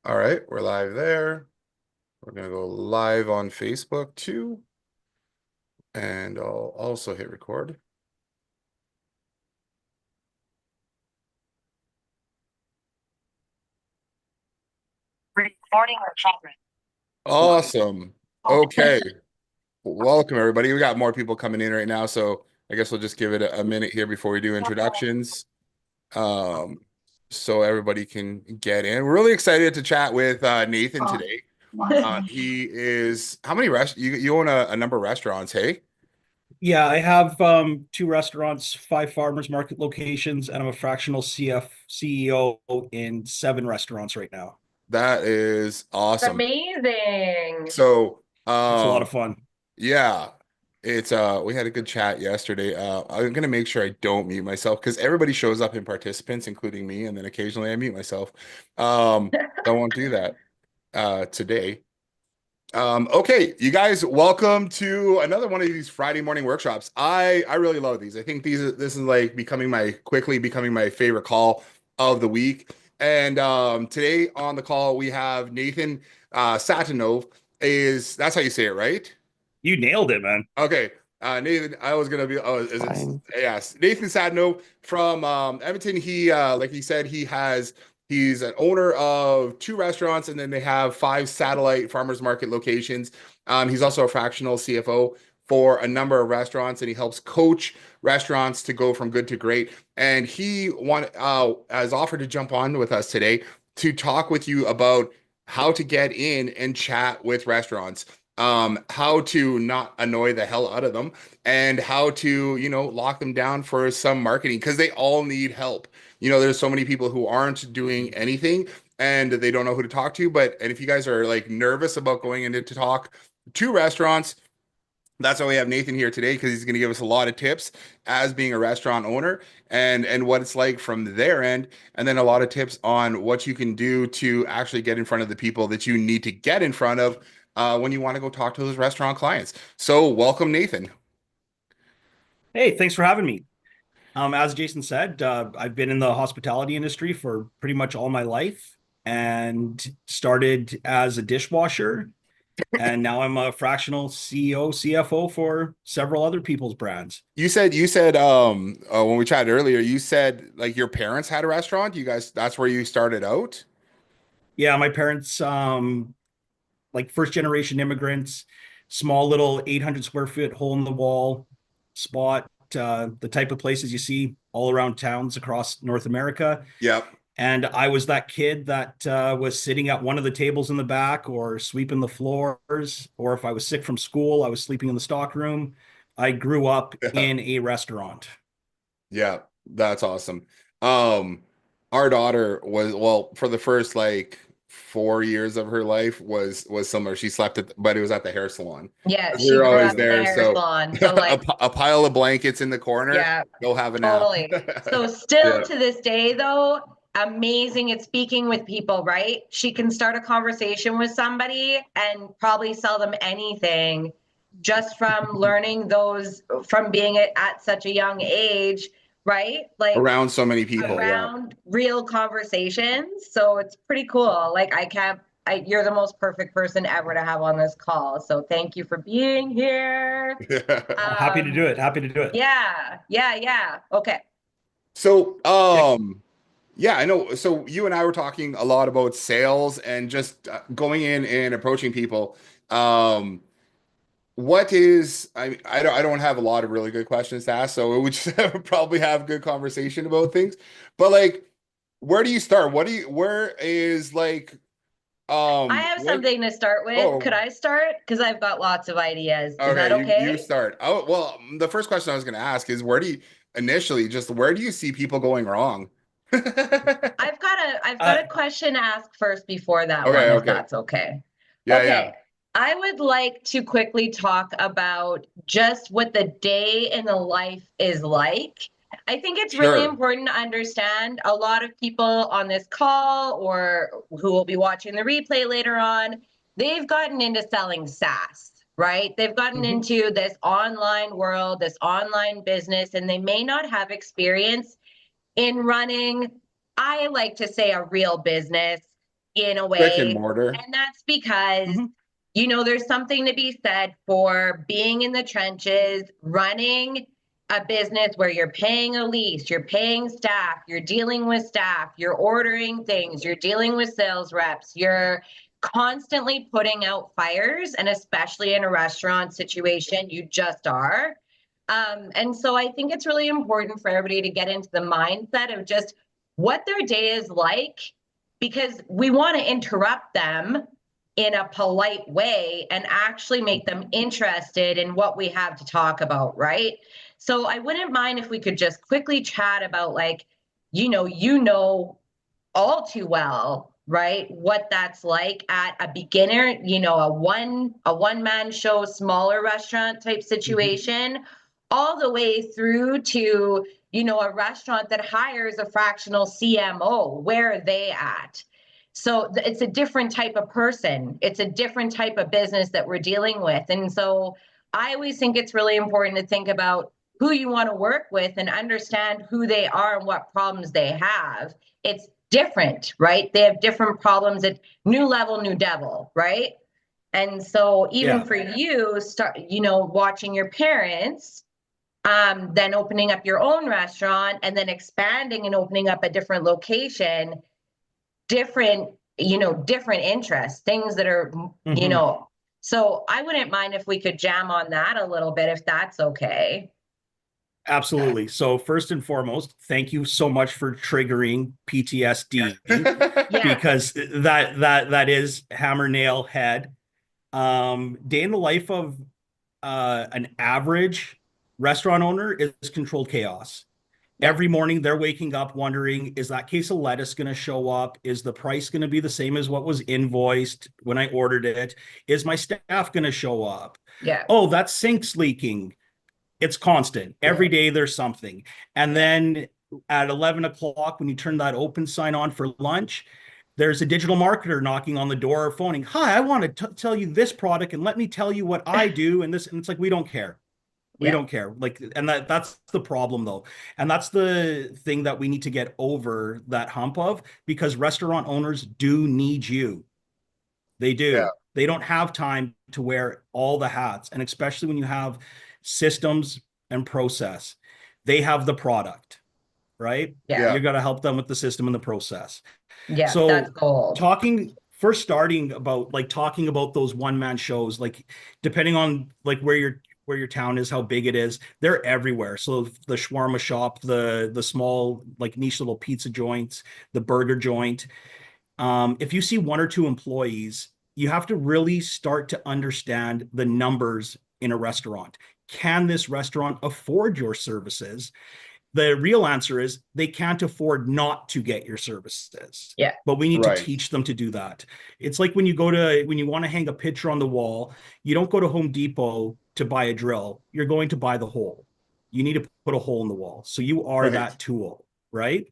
All right, we're live there. We're gonna go live on Facebook too, and I'll also hit record. Recording or progress. Awesome. Okay, welcome everybody. We got more people coming in right now, so I guess we'll just give it a minute here before we do introductions, um, so everybody can get in. We're really excited to chat with Nathan today. He is how many you own a number of restaurants, hey? Yeah, I have two restaurants, five farmers market locations, and I'm a fractional CEO in seven restaurants right now. That is awesome. Amazing. So, It's a lot of fun. yeah, it's we had a good chat yesterday. I'm gonna make sure I don't mute myself because everybody shows up in participants, including me, and then occasionally I mute myself. I won't do that today. Okay, you guys, welcome to another one of these Friday morning workshops. I really love these. I think this is like quickly becoming my favorite call of the week. And today on the call we have Nathan Satanove. That's how you say it, right? You nailed it, man. Okay. Nathan, I was gonna be. Oh, is it? Fine. Yes, Nathan Sadno from Edmonton. He, like he said, he's an owner of two restaurants, and then they have five satellite farmers market locations. He's also a fractional CFO for a number of restaurants, and he helps coach restaurants to go from good to great. And has offered to jump on with us today to talk with you about how to get in and chat with restaurants, how to not annoy the hell out of them, and how to, lock them down for some marketing because they all need help. There's so many people who aren't doing anything and they don't know who to talk to. And if you guys are like nervous about going into to talk to restaurants, that's why we have Nathan here today because he's going to give us a lot of tips as being a restaurant owner and what it's like from their end, and then a lot of tips on what you can do to actually get in front of the people that you need to get in front of when you want to go talk to those restaurant clients. So welcome, Nathan. Hey, thanks for having me. As Jason said, I've been in the hospitality industry for pretty much all my life and started as a dishwasher. And now I'm a fractional CEO, CFO for several other people's brands. You said when we chatted earlier, you said like your parents had a restaurant. You guys, that's where you started out. Yeah, my parents, like first generation immigrants, small little 800 square foot hole in the wall spot, the type of places you see all around towns across North America. Yep. And I was that kid that was sitting at one of the tables in the back or sweeping the floors, or if I was sick from school, I was sleeping in the stock room. I grew up in a restaurant. Yeah, that's awesome. Um, our daughter was, well, for the first like 4 years of her life was similar. She slept but it was at the hair salon. Yeah, We she were grew always up in a there, hair so salon. So like, a pile of blankets in the corner. yeah, Go have a nap. totally. So still Yeah. to this day though, amazing at speaking with people, right? She can start a conversation with somebody and probably sell them anything just from learning those from being at such a young age, right? Like Around so many people. Yeah. around real conversations. So it's pretty cool. Like you're the most perfect person ever to have on this call. So thank you for being here. Happy to do it. Happy to do it. Yeah. Okay. So, Yeah, yeah, I know. So you and I were talking a lot about sales and just going in and approaching people. Um, I don't have a lot of really good questions to ask, so we would just probably have good conversation about things. But like, where do you start? Where is like, I have what? something to start with. Could Oh, I start? Because I've got lots of ideas. Is that okay, you okay? start. Oh, well, the first question I was going to ask is where do you see people going wrong? I've got uh, a question to ask first before that Okay, one, if okay. that's okay. Yeah, yeah. Okay. I would like to quickly talk about just what the day in the life is like. I think it's really Sure. important to understand a lot of people on this call or who will be watching the replay later on, they've gotten into selling SaaS, right? They've gotten mhm. into this online world, this online business, and they may not have experience in running, I like to say, a real business in a Brick and way. mortar. And that's because, there's something to be said for being in the trenches, running a business where you're paying a lease, you're paying staff, you're dealing with staff, you're ordering things, you're dealing with sales reps, you're constantly putting out fires. And especially in a restaurant situation, you just are. And so I think it's really important for everybody to get into the mindset of just what their day is like, because we want to interrupt them in a polite way and actually make them interested in what we have to talk about, right? So I wouldn't mind if we could just quickly chat about, like, all too well, right, what that's like at a beginner, a one man show, smaller restaurant type situation, all the way through to, a restaurant that hires a fractional CMO. Where are they at? So it's a different type of person. It's a different type of business that we're dealing with. And so I always think it's really important to think about who you want to work with and understand who they are and what problems they have. It's different, right? They have different problems at new level, new devil, right? And so even for you, watching your parents, then opening up your own restaurant and then expanding and opening up a different location, different interests, things that are, so I wouldn't mind if we could jam on that a little bit, if that's okay. Absolutely. So first and foremost, thank you so much for triggering PTSD because that is hammer, nail, head. Day in the life of an average restaurant owner is controlled chaos. Every morning they're waking up wondering, is that case of lettuce going to show up? Is the price going to be the same as what was invoiced when I ordered it? Is my staff going to show up? Yeah. Oh, that sink's leaking. It's constant. Every day there's something. And then at 11 o'clock, when you turn that open sign on for lunch, there's a digital marketer knocking on the door or phoning. Hi, I want to tell you this product and let me tell you what I do. And it's like, we don't care. We don't care. Like, and that's the problem though. And that's the thing that we need to get over that hump of, because restaurant owners do need you. They do. Yeah. They don't have time to wear all the hats. And especially when you have systems and process, they have the product, right? Yeah. You got to help them with the system and the process. Yeah. So that's gold. starting about those one-man shows, like depending on like where your town is, how big it is, they're everywhere. So the shawarma shop, the small like niche little pizza joints, the burger joint. If you see one or two employees, you have to really start to understand the numbers in a restaurant. Can this restaurant afford your services? The real answer is they can't afford not to get your services. Yeah. But we need to teach them to do that. It's like when you want to hang a picture on the wall, you don't go to Home Depot to buy a drill. You're going to buy the hole. You need to put a hole in the wall. So you are that tool, right?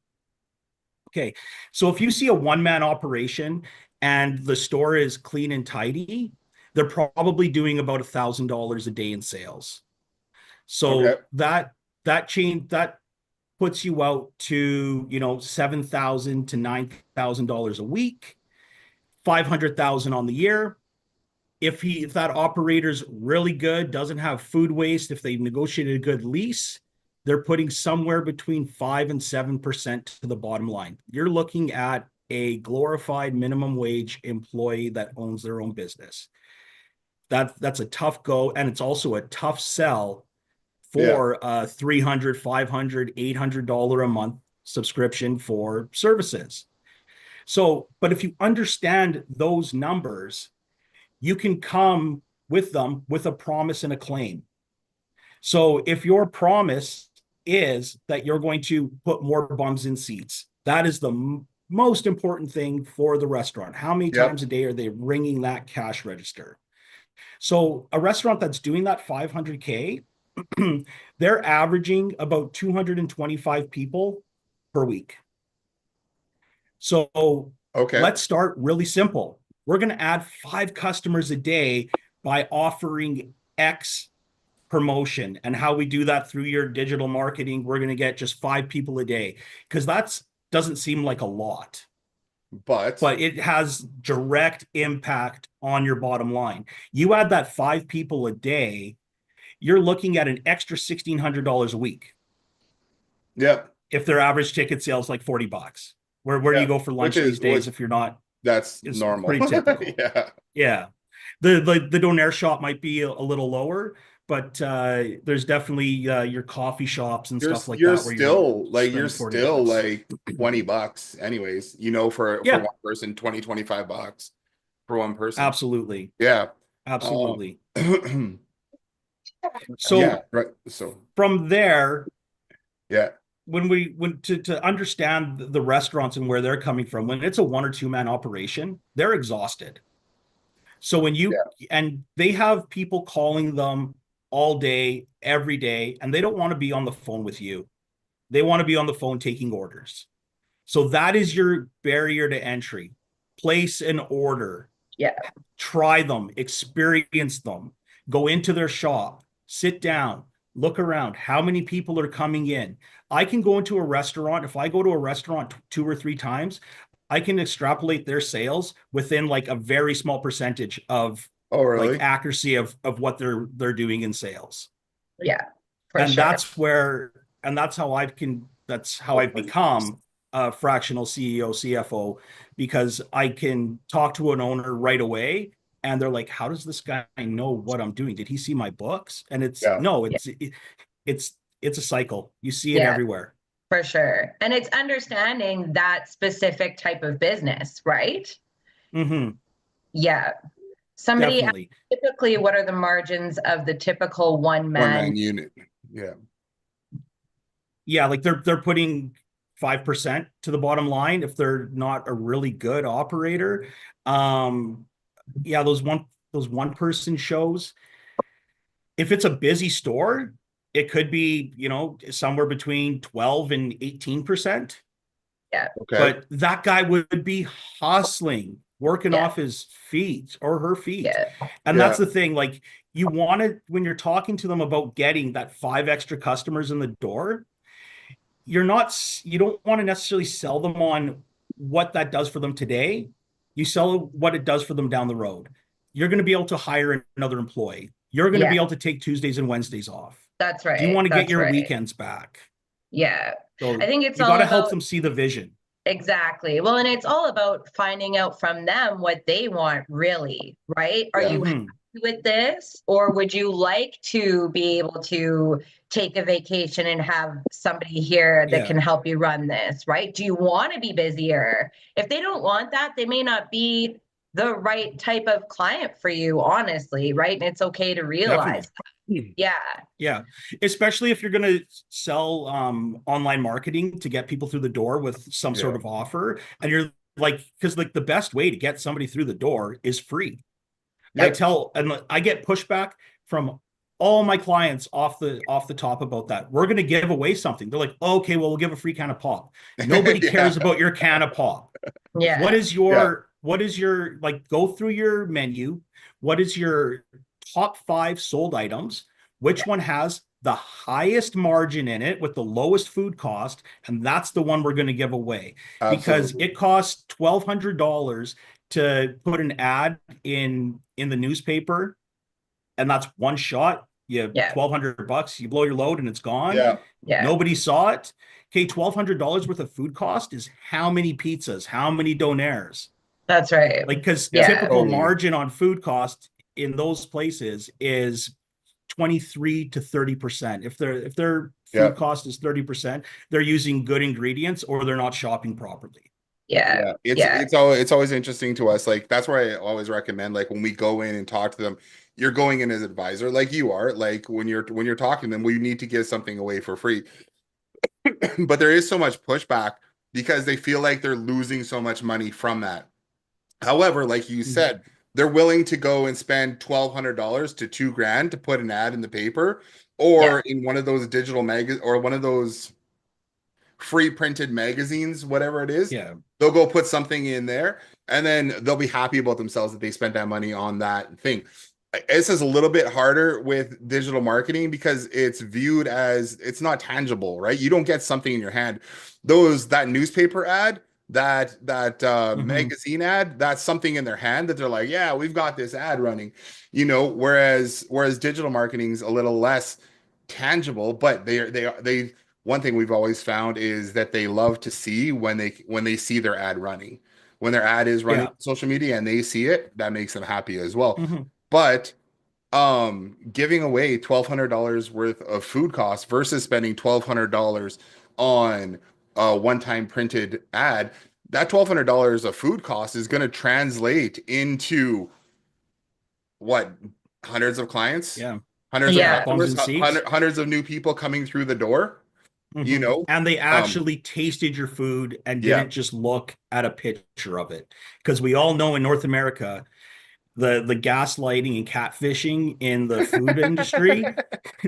Okay. So if you see a one-man operation and the store is clean and tidy, they're probably doing about $1,000 a day in sales. So that puts you out to, $7,000 to $9,000 a week, $500,000 on the year. If that operator's really good, doesn't have food waste, if they negotiated a good lease, they're putting somewhere between 5 and 7% to the bottom line. You're looking at a glorified minimum wage employee that owns their own business. That's a tough go, and it's also a tough sell for a $300, $500, $800 a month subscription for services. So, but if you understand those numbers, you can come with them with a promise and a claim. So if your promise is that you're going to put more bums in seats, that is the most important thing for the restaurant. How many times a day are they ringing that cash register? So a restaurant that's doing that 500K, they're averaging about 225 people per week. So let's start really simple. We're going to add 5 customers a day by offering X promotion. And how we do that through your digital marketing, we're going to get just 5 people a day, because that doesn't seem like a lot. But but it has direct impact on your bottom line. You add that 5 people a day, you're looking at an extra $1,600 a week yeah, if their average ticket sales like $40. Where do yeah, you go for which lunch is these what days if you're not? that's It's normal. pretty typical. Yeah. Yeah. The donair shop might be a little lower, but there's definitely your coffee shops and stuff like You're that where you're still like spending $40. like $20 anyways, for Yeah, one person, 25 bucks for one person. absolutely. Yeah. Um Absolutely. yeah, So right. So from there, yeah. when to understand the restaurants and where they're coming from, when it's a 1 or 2 man operation, they're exhausted. So when you Yeah. and they have people calling them all day, every day, and they don't want to be on the phone with you. They want to be on the phone taking orders. So that is your barrier to entry. Place an order, Yeah. try them, experience them, go into their shop, sit down, look around. How many people are coming in? I can go into a restaurant. If I go to a restaurant 2 or 3 times, I can extrapolate their sales within like a very small percentage of Oh, like really? accuracy of what they're doing in sales. Yeah, for And sure. that's how that's how I've Okay. become a fractional CEO, CFO, because I can talk to an owner right away and they're like, how does this guy know what I'm doing? Did he see my books? And it's Yeah. no, Yeah. it's a cycle. You see it Yeah, everywhere. for sure. And it's understanding that specific type of business, right? Hmm. Yeah. Somebody asked, Definitely. typically, what are the margins of the typical one One man? man unit. Yeah. Yeah, like they're putting 5% to the bottom line if they're not a really good operator. Um, yeah, those one person shows. If it's a busy store, it could be, somewhere between 12 and 18%. Yeah. Okay. But that guy would be hustling, working Yeah. off his feet or her feet. Yeah. And that's Yeah. the thing. Like you want to, when you're talking to them about getting that 5 extra customers in the door, you don't want to necessarily sell them on what that does for them today. You sell what it does for them down the road. You're going to be able to hire another employee. You're going to Yeah. be able to take Tuesdays and Wednesdays off. That's You right. want to get That's your right. weekends back. Yeah. I So think it's you got all to help about them see the vision. exactly. Well, and it's all about finding out from them what they want really, right? Are Yeah. you happy Hmm. with this, or would you like to be able to take a vacation and have somebody here that Yeah, can help you run this, right? Do you want to be busier? If they don't want that, they may not be the right type of client for you, honestly, right? And it's okay to realize definitely. that. Yeah. Yeah, especially if you're going to sell online marketing to get people through the door with some sort Yeah. of offer, and you're like, because like the best way to get somebody through the door is free. Yep. I get pushback from all my clients off the top about that. We're going to give away something. They're like, oh, okay, well, we'll give a free can of pop. Nobody cares Yeah. about your can of pop. What Yeah. is Yeah. your like go through your menu? What is your top 5 sold items? Which one has the highest margin in it with the lowest food cost? And that's the one we're going to give away because Absolutely. it costs $1,200 to put an ad in the newspaper, and that's one shot. You have Yeah. $1,200, you blow your load and it's gone. Yeah. Yeah. Nobody saw it. Okay, $1,200 worth of food cost is how many pizzas, how many donairs? That's right. Like, because Yeah. typical Totally. margin on food cost in those places is 23 to 30%. If their Yeah. food cost is 30%, they're using good ingredients or they're not shopping properly. Yeah. Yeah, Yeah. it's always interesting to us. Like that's where I always recommend, like when we go in and talk to them, you're going in as advisor, like you are. Like when you're talking to them, we need to give something away for free. But there is so much pushback because they feel like they're losing so much money from that. However, like you said, they're willing to go and spend $1,200 to $2,000 to put an ad in the paper Yeah. or in one of those digital mag or one of those free printed magazines, whatever it is. Yeah. They'll go put something in there and then they'll be happy about themselves that they spent that money on that thing. This is a little bit harder with digital marketing because it's viewed as it's not tangible, right? You don't get something in your hand. That newspaper ad, that magazine ad, that's something in their hand that they're like, yeah, we've got this ad running, whereas digital marketing is a little less tangible, but they one thing we've always found is that they love to see when they see their ad running. When their ad is running Yeah. on social media and they see it, that makes them happy as well. Hmm. But giving away $1,200 worth of food costs versus spending $1,200 on a one-time printed ad, that $1,200 of food cost is going to translate into what, hundreds of clients, Yeah. hundreds of Yeah. Bums customers, and seats. hundreds of new people coming through the door, you know? And they Um, actually tasted your food and yeah, didn't just look at a picture of it. Because we all know in North America, the gaslighting and catfishing in the food industry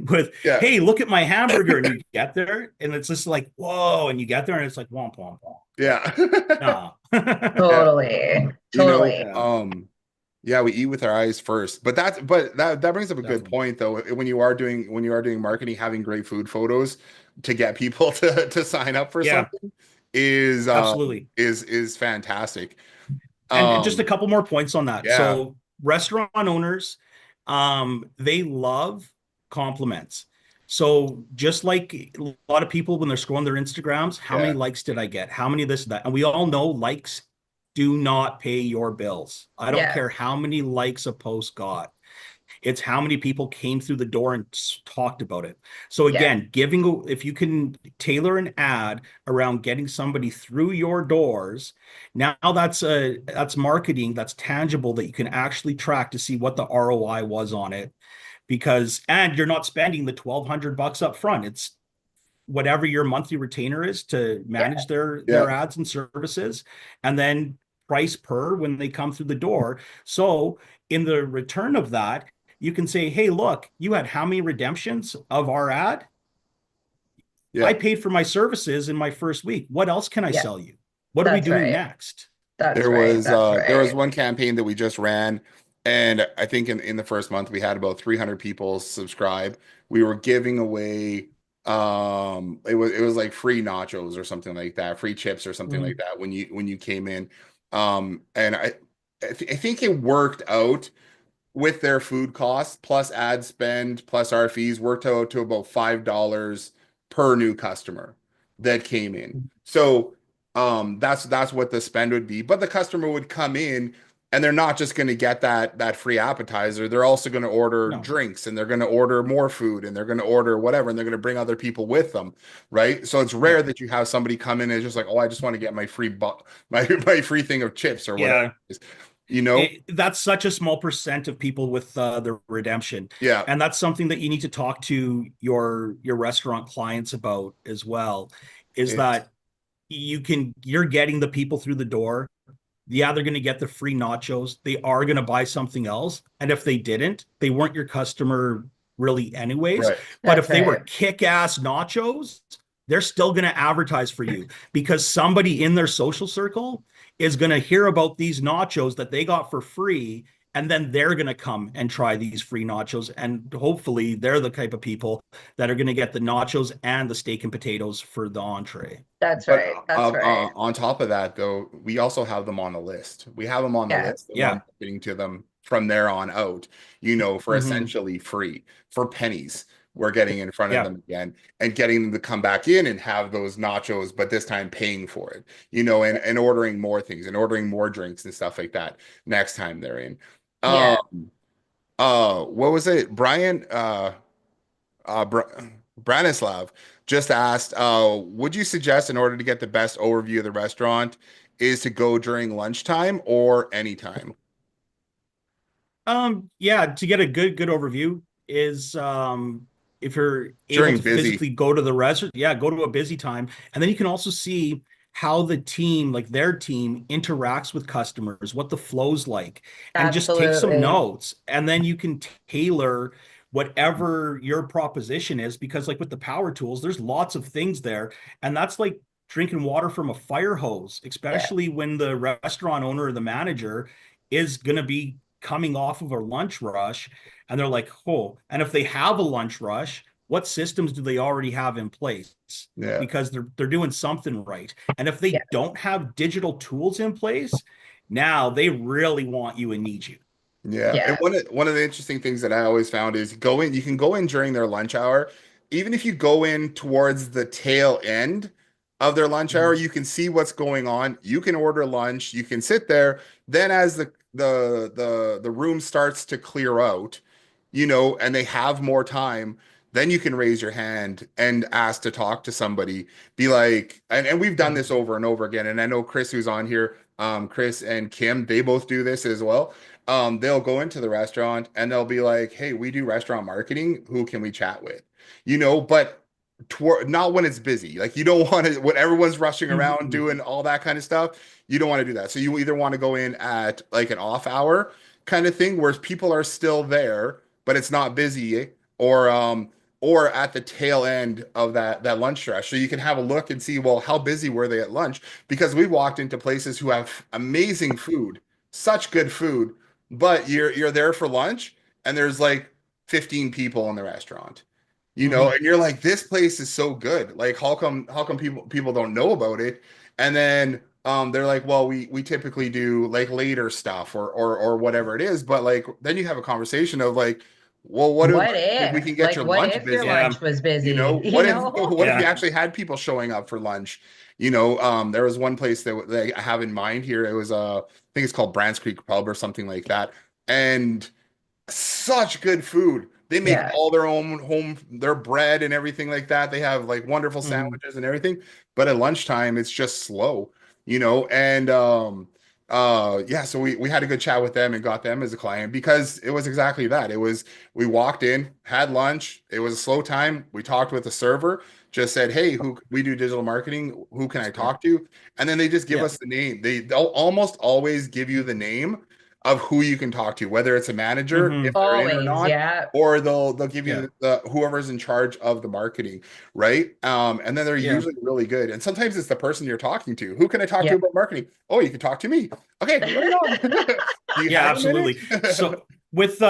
with, yeah, hey, look at my hamburger. And you get there and it's just like, whoa. And you get there and it's like, womp, womp, womp. Like, yeah. nah. Yeah. Totally. You know, Totally. Yeah, yeah, we eat with our eyes first. But that brings up a good definitely. point though. When you are doing marketing, having great food photos to get people to sign up for Yeah, something is absolutely. is fantastic. And just a Um, couple more points on that. yeah, So restaurant owners, they love compliments. So just like a lot of people when they're scrolling their Instagrams, how many yeah, likes did I get? How many of this and that? And we all know likes do not pay your bills. I don't Yeah. care how many likes a post got. It's how many people came through the door and talked about it. So Yeah. again, if you can tailor an ad around getting somebody through your doors, now that's marketing that's tangible that you can actually track to see what the ROI was on it. And you're not spending the $1,200 up front. It's whatever your monthly retainer is to Yeah. manage their yeah, ads and services, and then price per when they come through the door. So in the return of that, you can say, hey, look, you had how many redemptions of our ad? yeah. I paid for my services in my first week. What else can I Yeah. sell you? What are we That's doing right. next? That's There right. was That's uh there was right. one campaign that we just ran, and I think in the first month we had about 300 people subscribe. We were giving away it was like free nachos or something like that, free chips or something like Mm. that when you came in. And I think it worked out with their food costs plus ad spend plus our fees worked out to about $5 per new customer that came in. So that's what the spend would be. But the customer would come in and they're not just going to get that free appetizer. They're also going to order No. drinks and they're going to order more food and they're going to order whatever and they're going to bring other people with them, right? So it's Yeah. rare that you have somebody come in and just like, oh, I just want to get my my free thing of chips or whatever Yeah. it is, you know? That's such a small percent of people with the redemption, Yeah. and that's something that you need to talk to your restaurant clients about as well. Is It's that you're getting the people through the door. Yeah, they're going to get the free nachos. They are going to buy something else, and if they didn't, they weren't your customer really anyways. right. But That's if they were right. kick-ass nachos, they're still going to advertise for you because somebody in their social circle is going to hear about these nachos that they got for free, and then they're going to come and try these free nachos, and hopefully they're the type of people that are going to get the nachos and the steak and potatoes for the entree. That's But right. That's right. on top of that, though, we also have them on the list. We have them on the Yeah. list, and we're Yeah. marketing to them from there on out, for Hmm. essentially free, for pennies. We're getting in front of Yeah. them again and getting them to come back in and have those nachos, but this time paying for it, and ordering more things and ordering more drinks and stuff like that next time they're in. Yeah. Um, what was it? Brian, Br Branislav just asked, would you suggest in order to get the best overview of the restaurant is to go during lunchtime or anytime? Yeah, to get a good overview is if you're able During to busy. physically go to the restaurant, yeah, go to a busy time. And then you can also see how the team, like their team, interacts with customers, what the flow's like, and just take some Absolutely. notes. And then you can tailor whatever your proposition is, because like with the power tools, there's lots of things there. And that's like drinking water from a fire hose, Yeah. especially when the restaurant owner or the manager is going to be coming off of a lunch rush and they're like, oh, and if they have a lunch rush, what systems do they already have in place? Yeah. Because they're doing something right. And if they Yeah. don't have digital tools in place, now they really want you and need you. Yeah, and Yeah. one of the interesting things that I always found is go in. You can go in during their lunch hour, even if you go in towards the tail end of their lunch hour, Mhm. you can see what's going on. You can order lunch. You can sit there. Then, as the room starts to clear out, and they have more time, then you can raise your hand and ask to talk to somebody. Be like, and we've done this over and over again. And I know Chris, who's on here, Chris and Kim, they both do this as well. They'll go into the restaurant and they'll be like, "Hey, we do restaurant marketing. Who can we chat with?" But not when it's busy. Like you don't want to when everyone's rushing around Mhm. doing all that kind of stuff. You don't want to do that. So you either want to go in at like an off hour kind of thing where people are still there, but it's not busy, or at the tail end of that lunch rush. So you can have a look and see, well, how busy were they at lunch? Because we walked into places who have amazing food, such good food, but you're there for lunch and there's like 15 people in the restaurant, Mhm. and you're like, this place is so good. Like, how come people don't know about it? And then they're like, well, we typically do like later stuff or whatever it is. But like then you have a conversation of like, well, what What if we can if? get Like, your what lunch if your busy? Yeah. lunch was busy? You What if know? what if you Yeah. actually had people showing up for lunch? There was one place that I have in mind here. It was I think it's called Brands Creek Pub or something like that. And such good food. They make Yeah. all their own their bread and everything like that. They have like wonderful Mhm. sandwiches and everything. But at lunchtime, it's just slow, and yeah, so we had a good chat with them and got them as a client because it was exactly that. It was we walked in, had lunch, it was a slow time. We talked with the server, just said, "Hey, who we do digital marketing, who can I talk to?" And then they just give Yeah. us the name. They'll almost always give you the name of who you can talk to, whether it's a manager, if Mhm. they're in or Always. not, Yeah. or they'll give Yeah. you the whoever's in charge of the marketing, right? And then they're Yeah. usually really good. And sometimes it's the person you're talking to. Who can I talk to Yeah. about marketing? Oh, you can talk to me. Okay, right on. Do you Yeah, have a minute? absolutely. So with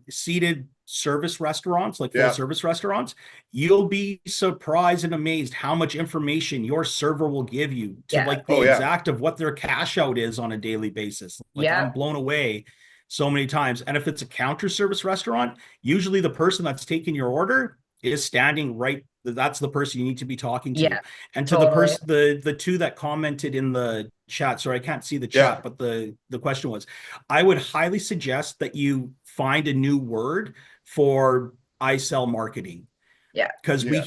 seated service restaurants, like full Yeah. service restaurants, you'll be surprised and amazed how much information your server will give you to Yeah. like the Oh yeah. exact of what their cash out is on a daily basis. Like Yeah. I'm blown away so many times. And if it's a counter service restaurant, usually the person that's taking your order is standing right. That's the person you need to be talking to. Yeah. And to the Totally. person, the two that commented in the chat, sorry, I can't see the Yeah. chat, but the question was, I would highly suggest that you find a new word for I sell marketing Yeah. because Yeah.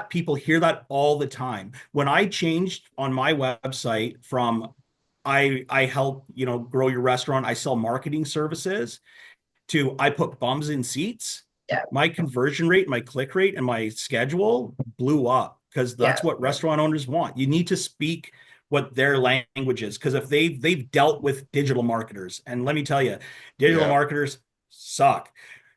people hear that all the time. When I changed on my website from I help, grow your restaurant, I sell marketing services to I put bums in seats, Yeah. my conversion rate, my click rate, and my schedule blew up because Yeah. that's what restaurant owners want. You need to speak what their language is because if they've dealt with digital marketers, and let me tell you, digital Yeah. marketers suck.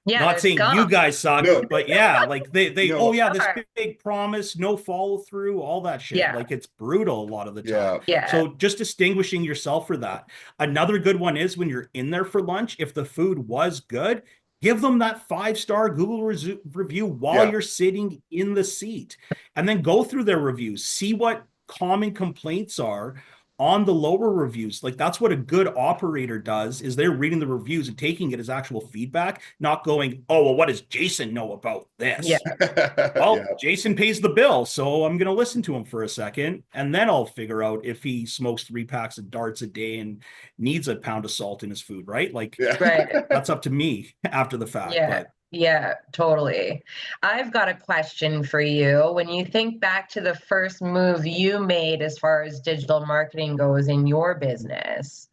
Yeah. Not They're saying you scum. guys suck, No, but yeah, like they oh no. yeah, this Sure. big promise, no follow through, all that shit. Yeah. Like it's brutal a lot of the time. Yeah. Yeah. So just distinguishing yourself for that. Another good one is when you're in there for lunch, if the food was good, give them that 5-star Google review while Yeah. you're sitting in the seat, and then go through their reviews, see what common complaints are on the lower reviews. Like that's what a good operator does is they're reading the reviews and taking it as actual feedback, not going, oh, well, what does Jason know about Yeah. this? Yeah. Well, Jason pays the bill, so I'm going to listen to him for a second, and then I'll figure out if he smokes 3 packs of darts a day and needs a pound of salt in his food, right? Like Yeah. Right. that's up to me after the fact. Yeah. But Yeah, totally. I've got a question for you. When you think back to the first move you made as far as digital marketing goes in your business,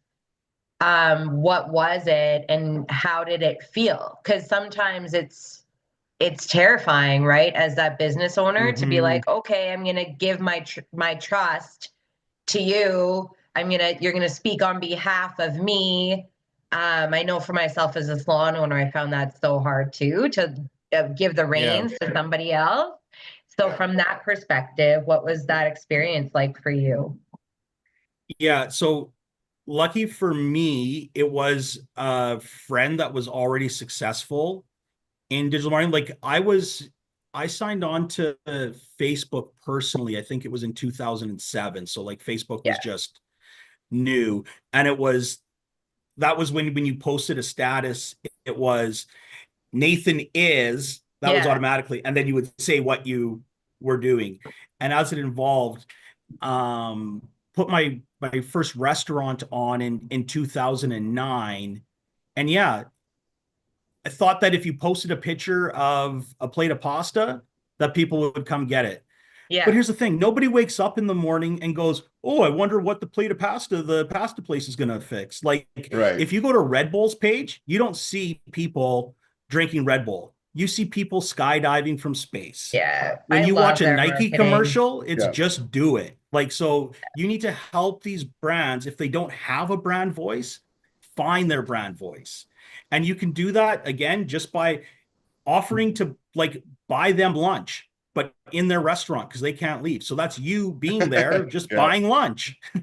what was it and how did it feel? Because sometimes it's terrifying, right? As that business owner to be mm-hmm, like, okay, I'm gonna give my trust to you. You're gonna speak on behalf of me. I know for myself as a salon owner, I found that so hard too to give the yeah, reins to somebody else. So Yeah. from that perspective, what was that experience like for you? yeah. So lucky for me, it was a friend that was already successful in digital marketing. Like I signed on to Facebook personally. I think it was in 2007. So like Facebook was Yeah. just new, and that was when you posted a status, it was Nathan is, that was Yeah. automatically, and then you would say what you were doing. And as it involved, put my first restaurant on in 2009. And yeah, I thought that if you posted a picture of a plate of pasta, that people would come get it. But Yeah. here's the thing, nobody wakes up in the morning and goes, "Oh, I wonder what the plate of pasta the pasta place is going to fix." Like Right. if you go to Red Bull's page, you don't see people drinking Red Bull. You see people skydiving from space. Yeah. When I you watch love a their Nike marketing. commercial, it's Yeah. just do it. Like, so you need to help these brands, if they don't have a brand voice, find their brand voice. And you can do that again just by offering to like buy them lunch, but in their restaurant because they can't leave. So that's you being there, just Yeah. buying lunch. Yeah.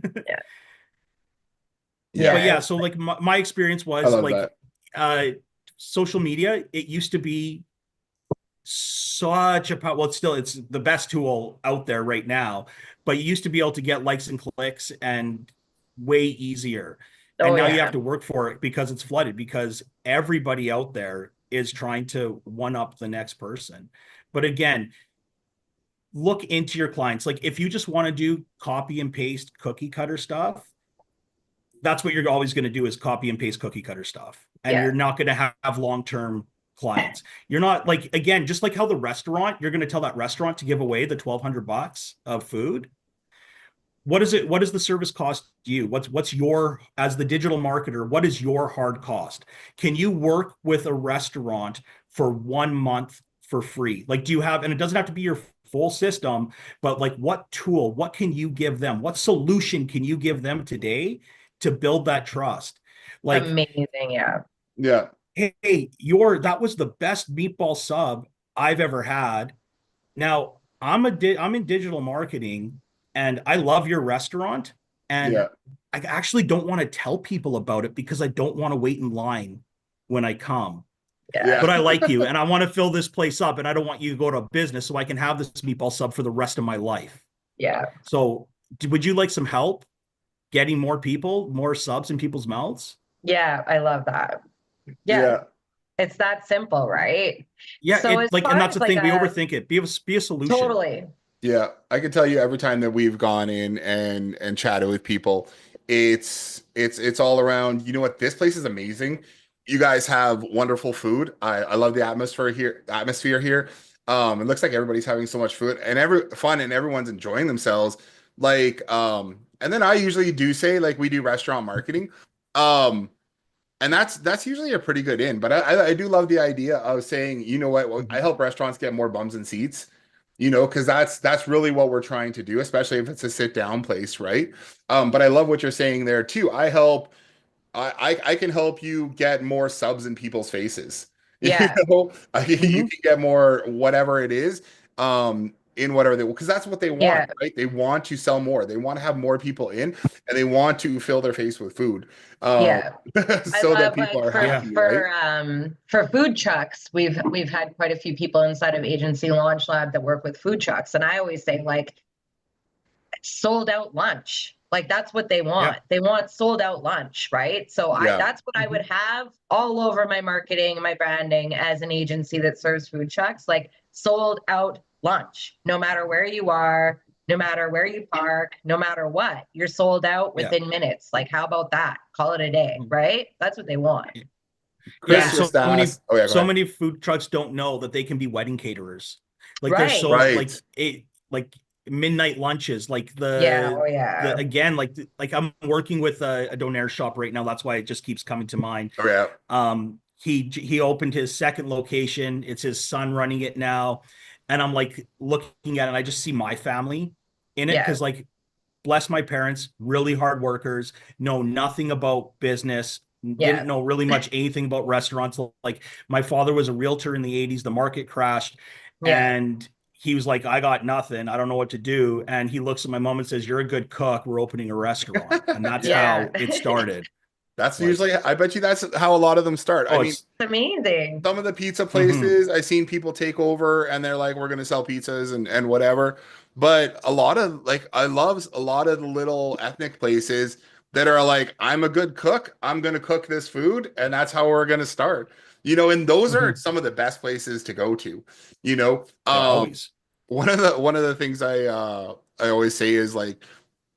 Yeah. But Yeah. yeah, so like my experience I was love like that. uh social media, it used to be such a well, it's the best tool out there right now, but you used to be able to get likes and clicks and way easier. And Oh now you yeah. have to work for it because it's flooded, because everybody out there is trying to one up the next person. But again, look into your clients. Like if you just want to do copy and paste cookie cutter stuff, that's what you're always going to do, is copy and paste cookie cutter stuff. And Yeah. you're not going to have long-term clients. You're not, like, again, just like how the restaurant, you're going to tell that restaurant to give away the $1,200 of food. What is it? What does the service cost you? What's your, as the digital marketer, what is your hard cost? Can you work with a restaurant for 1 month for free? Like, do you have, and it doesn't have to be your full system, but like what tool, what can you give them? What solution can you give them today to build that trust? Like, Amazing. Yeah. Yeah. hey, that was the best meatball sub I've ever had. Now, I'm in digital marketing and I love your restaurant, and Yeah. I actually don't want to tell people about it because I don't want to wait in line when I come. Yeah. But Yeah. I like you and I want to fill this place up, and I don't want you to go to a business, so I can have this meatball sub for the rest of my life. Yeah. So, would you like some help getting more subs in people's mouths? Yeah. I love that. Yeah. Yeah. It's that simple, right? Yeah, So as like, far and that's as the like thing, we a overthink it. Be a solution. totally. Yeah, I can tell you every time that we've gone in and chatted with people, it's all around, you know what, this place is amazing. You guys have wonderful food. I love the atmosphere here. It looks like everybody's having so much food and every fun and everyone's enjoying themselves. Like, and then I usually do say like we do restaurant marketing. Um, and that's usually a pretty good in. But I do love the idea of saying, you know what, well, I help restaurants get more bums and seats, you know, because that's really what we're trying to do, especially if it's a sit down place, right? But I love what you're saying there too. I can help you get more subs in people's faces. You Yeah. know, you Mhm. can get more whatever it is, in whatever they, because that's what they want, Yeah. right? They want to sell more. They want to have more people in, and they want to fill their face with food, um, Yeah. I so that love people like are Yeah. happy, right? for food trucks, we've had quite a few people inside of Agency Launch Lab that work with food trucks. And I always say like sold out lunch. Like that's what they Yeah. want. They want sold out lunch, right? So Yeah. that's what I Mhm. would have all over my marketing and my branding as an agency that serves food trucks, like sold out lunch. No matter where you are, no matter where you park, no matter what, you're sold out Yeah. within minutes. Like how about that? Call it a day, Mhm. right? That's what they want. Yeah, Chris and Yeah. just asked. Oh yeah, go so ahead. many food trucks don't know that they can be wedding caterers. Like there's Right. so like Right. it like midnight lunches, like Yeah. Oh yeah. the again, like I'm working with a donair shop right now. That's why it just keeps coming to mind. Oh yeah. He opened his second location. It's his son running it now. And I'm like looking at it, and I just see my family in it, Yeah. because like bless my parents, really hard workers, know nothing about business, didn't Yeah. know really much anything about restaurants. Like my father was a realtor in the 80s, the market crashed, Yeah. and he was like, I got nothing. I don't know what to do. And he looks at my mom and says, "You're a good cook. We're opening a restaurant." And that's Yeah. Yeah. how it started. That's Like, usually, I bet you that's how a lot of them start. I oh, mean, it's It's amazing. some of the pizza mhm, places I've seen people take over and they're like, we're going to sell pizzas and whatever. But a lot of like, I love a lot of the little ethnic places that are like, I'm a good cook. I'm going to cook this food. And that's how we're going to start, and those are mhm. some of the best places to go to, you know. Yeah, always. One of the things I always say is like,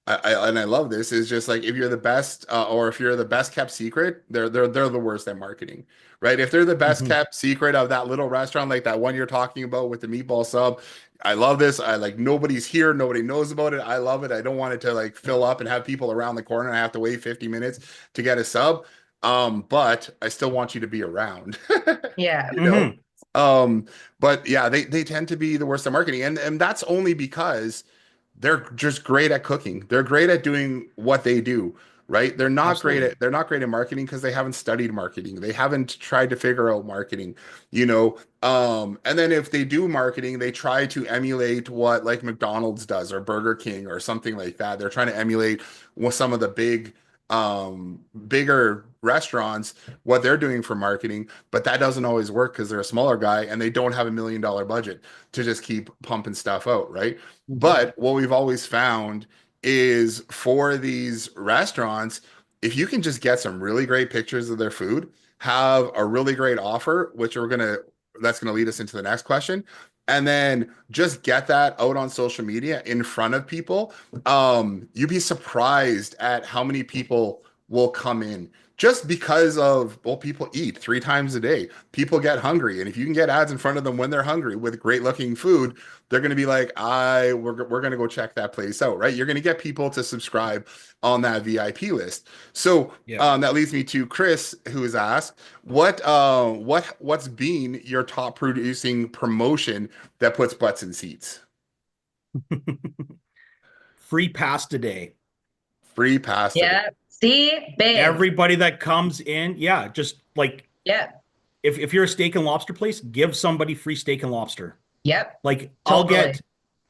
and I love this is just like if you're the best or if you're the best kept secret, they're the worst at marketing, right? If they're the best Mhm. kept secret of that little restaurant, like that one you're talking about with the meatball sub, I love this. I like nobody's here, nobody knows about it. I love it. I don't want it to like fill up and have people around the corner and I have to wait 50 minutes to get a sub. But I still want you to be around, Yeah. you know. Mhm. But yeah, they tend to be the worst at marketing, and that's only because they're just great at cooking. They're great at doing what they do, right? Absolutely. They're not great at marketing because they haven't studied marketing. They haven't tried to figure out marketing, you know. And then if they do marketing, they try to emulate what like McDonald's does or Burger King or something like that. They're trying to emulate what some of the bigger restaurants what they're doing for marketing, but that doesn't always work because they're a smaller guy and they don't have $1 million budget to just keep pumping stuff out, right? Mhm. But what we've always found is for these restaurants, if you can just get some really great pictures of their food, have a really great offer, which that's gonna lead us into the next question, and then just get that out on social media in front of people, you'd be surprised at how many people will come in just because of, well, people eat 3 times a day. People get hungry, and if you can get ads in front of them when they're hungry with great looking food, they're going to be like, we're going to go check that place out, right? You're going to get people to subscribe on that VIP list. So Yeah. that leads me to Chris, who has asked, what's been your top producing promotion that puts butts in seats? Free pasta day. Free pasta day. Yeah. See, big. Everybody that comes in, yeah, just like Yep. if you're a steak and lobster place, give somebody free steak and lobster. Yep. Like I'll Totally. get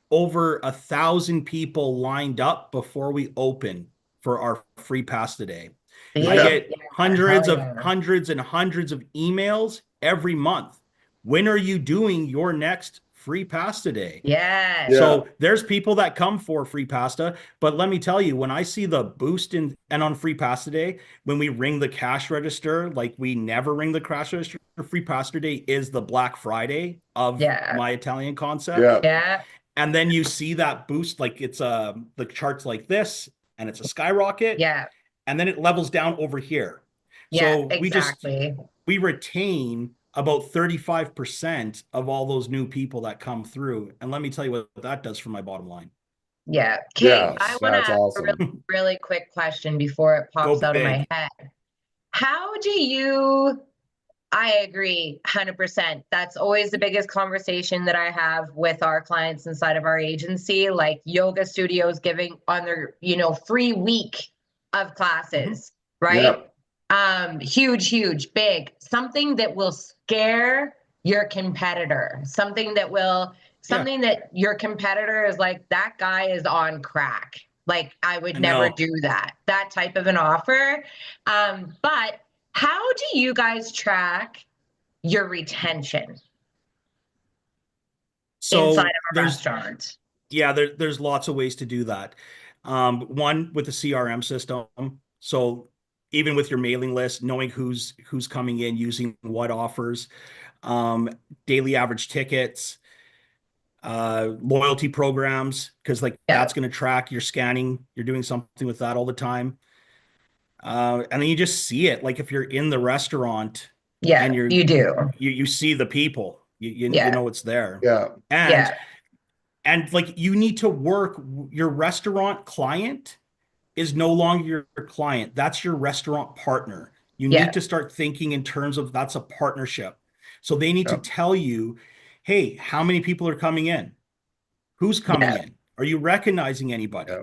over 1,000 people lined up before we open for our free pasta day. I See? Yeah. get Yeah. Hell yeah. hundreds and hundreds of emails every month. When are you doing your next free pasta day? Yes. Yeah. So there's people that come for free pasta, but let me tell you, when I see the boost in and on free pasta day, when we ring the cash register, like we never ring the cash register, free pasta day is the Black Friday of Yeah. my Italian concept. Yeah. Yeah. And then you see that boost, like it's the charts like this, and it's a skyrocket, Yeah. and then it levels down over here. Yeah. So Exactly. we retain about 35% of all those new people that come through. And let me tell you what that does for my bottom line. Yeah. Okay. Yeah. I want to That's ask a really, awesome. really quick question before it Go pops out of my big. head. How do you, I agree 100%. That's always the biggest conversation that I have with our clients inside of our agency, like yoga studios giving on their, free week of Mhm. classes, Yeah. right? Huge, huge, big, something that will scare your competitor, Yeah, something that your competitor is like, that guy is on crack. Like, I would I never know. do that type of an offer. But how do you guys track your retention inside So of a restaurant? there's lots of ways to do that. One with the CRM system. So even with your mailing list, knowing who's coming in, using what offers, um, daily average tickets, loyalty programs, because like Yeah, that's going to track your scanning. You're doing something with that all the time. And then you just see it. Like if you're in the restaurant yeah, and you do. you see the people, you Yeah, know it's there. Yeah. And yeah, like you need to work your restaurant client is no longer your client. That's your restaurant partner. You need yeah, to start thinking in terms of that's a partnership. So they need to Yeah. tell you, hey, how many people are coming in? Who's coming yeah, in? Are you recognizing Yeah. anybody?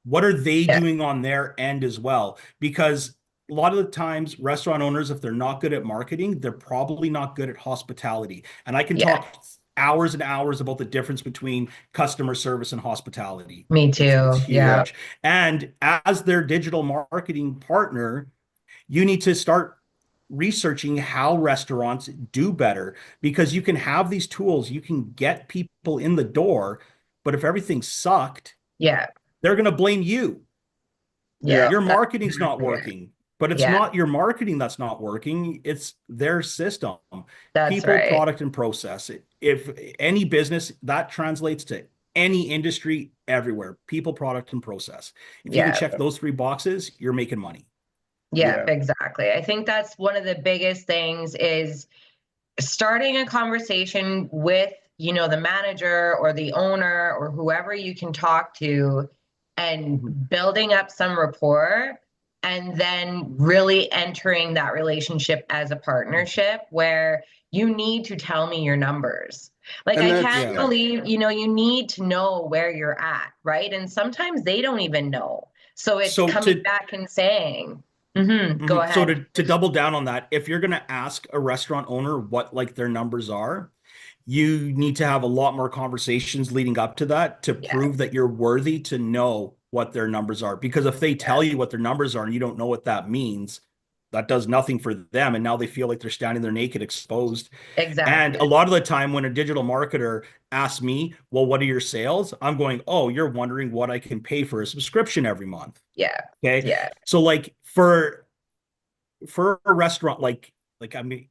What are they yeah, doing on their end as well? Because a lot of the times, restaurant owners, if they're not good at marketing, they're probably not good at hospitality. And I can yeah. talk hours and hours about the difference between customer service and hospitality. Me It's too. Yeah, Yeah. huge. And as their digital marketing partner, you need to start researching how restaurants do better, because you can have these tools, you can get people in the door, but if everything sucked, Yeah. they're going to blame you. Yeah. Your That's marketing's not exactly it. working, but it's Yeah. not your marketing that's not working. It's their system. That's People, right. product, and process. If any business, that translates to any industry everywhere. People, product, and process. If you can Yeah. check those 3 boxes, you're making money. Yeah, Yeah. exactly. I think that's one of the biggest things is starting a conversation with, you know, the manager or the owner or whoever you can talk to and building up some rapport, and then really entering that relationship as a partnership where you need to tell me your numbers. Like, And I that's, can't Yeah. believe, you know, you need to know where you're at, right? And sometimes they don't even know. So it's So coming to back and saying, go So ahead. to double down on that, if you're going to ask a restaurant owner what like their numbers are, you need to have a lot more conversations leading up to that to Yeah, prove that you're worthy to know what their numbers are. Because if they tell you what their numbers are and you don't know what that means, that does nothing for them. And now they feel like they're standing there naked, exposed. And exactly. a lot of the time when a digital marketer asks me, well, what are your sales? I'm going, oh, you're wondering what I can pay for a subscription every month. Yeah, Okay. yeah, So like for a restaurant, like I mean,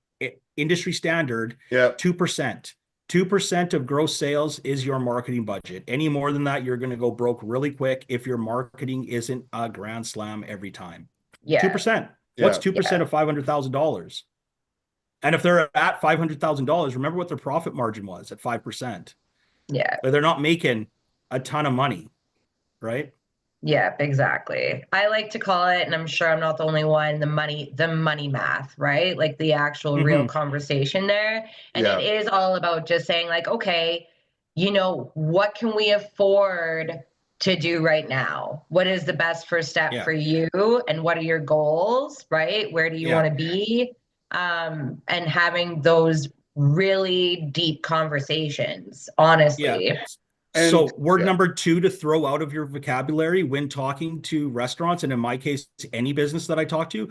industry standard, yeah. 2%. 2% of gross sales is your marketing budget. Any more than that, you're going to go broke really quick if your marketing isn't a grand slam every time. yeah, 2%. What's Yeah. 2% of $500,000? And if they're at $500,000, remember what their profit margin was at 5%. yeah. They're not making a ton of money, right? Yeah, exactly. I like to call it, and I'm sure I'm not the only one, the money math, right? Like the actual real Mm-hmm. conversation there. And it Yeah. is all about just saying, like, okay, you know, what can we afford to do right now? What is the best first step Yeah. for you? And what are your goals, right? Where do you Yeah. want to be? And having those really deep conversations, Yeah. honestly. And So word yeah. number 2 to throw out of your vocabulary when talking to restaurants, and in my case, any business that I talk to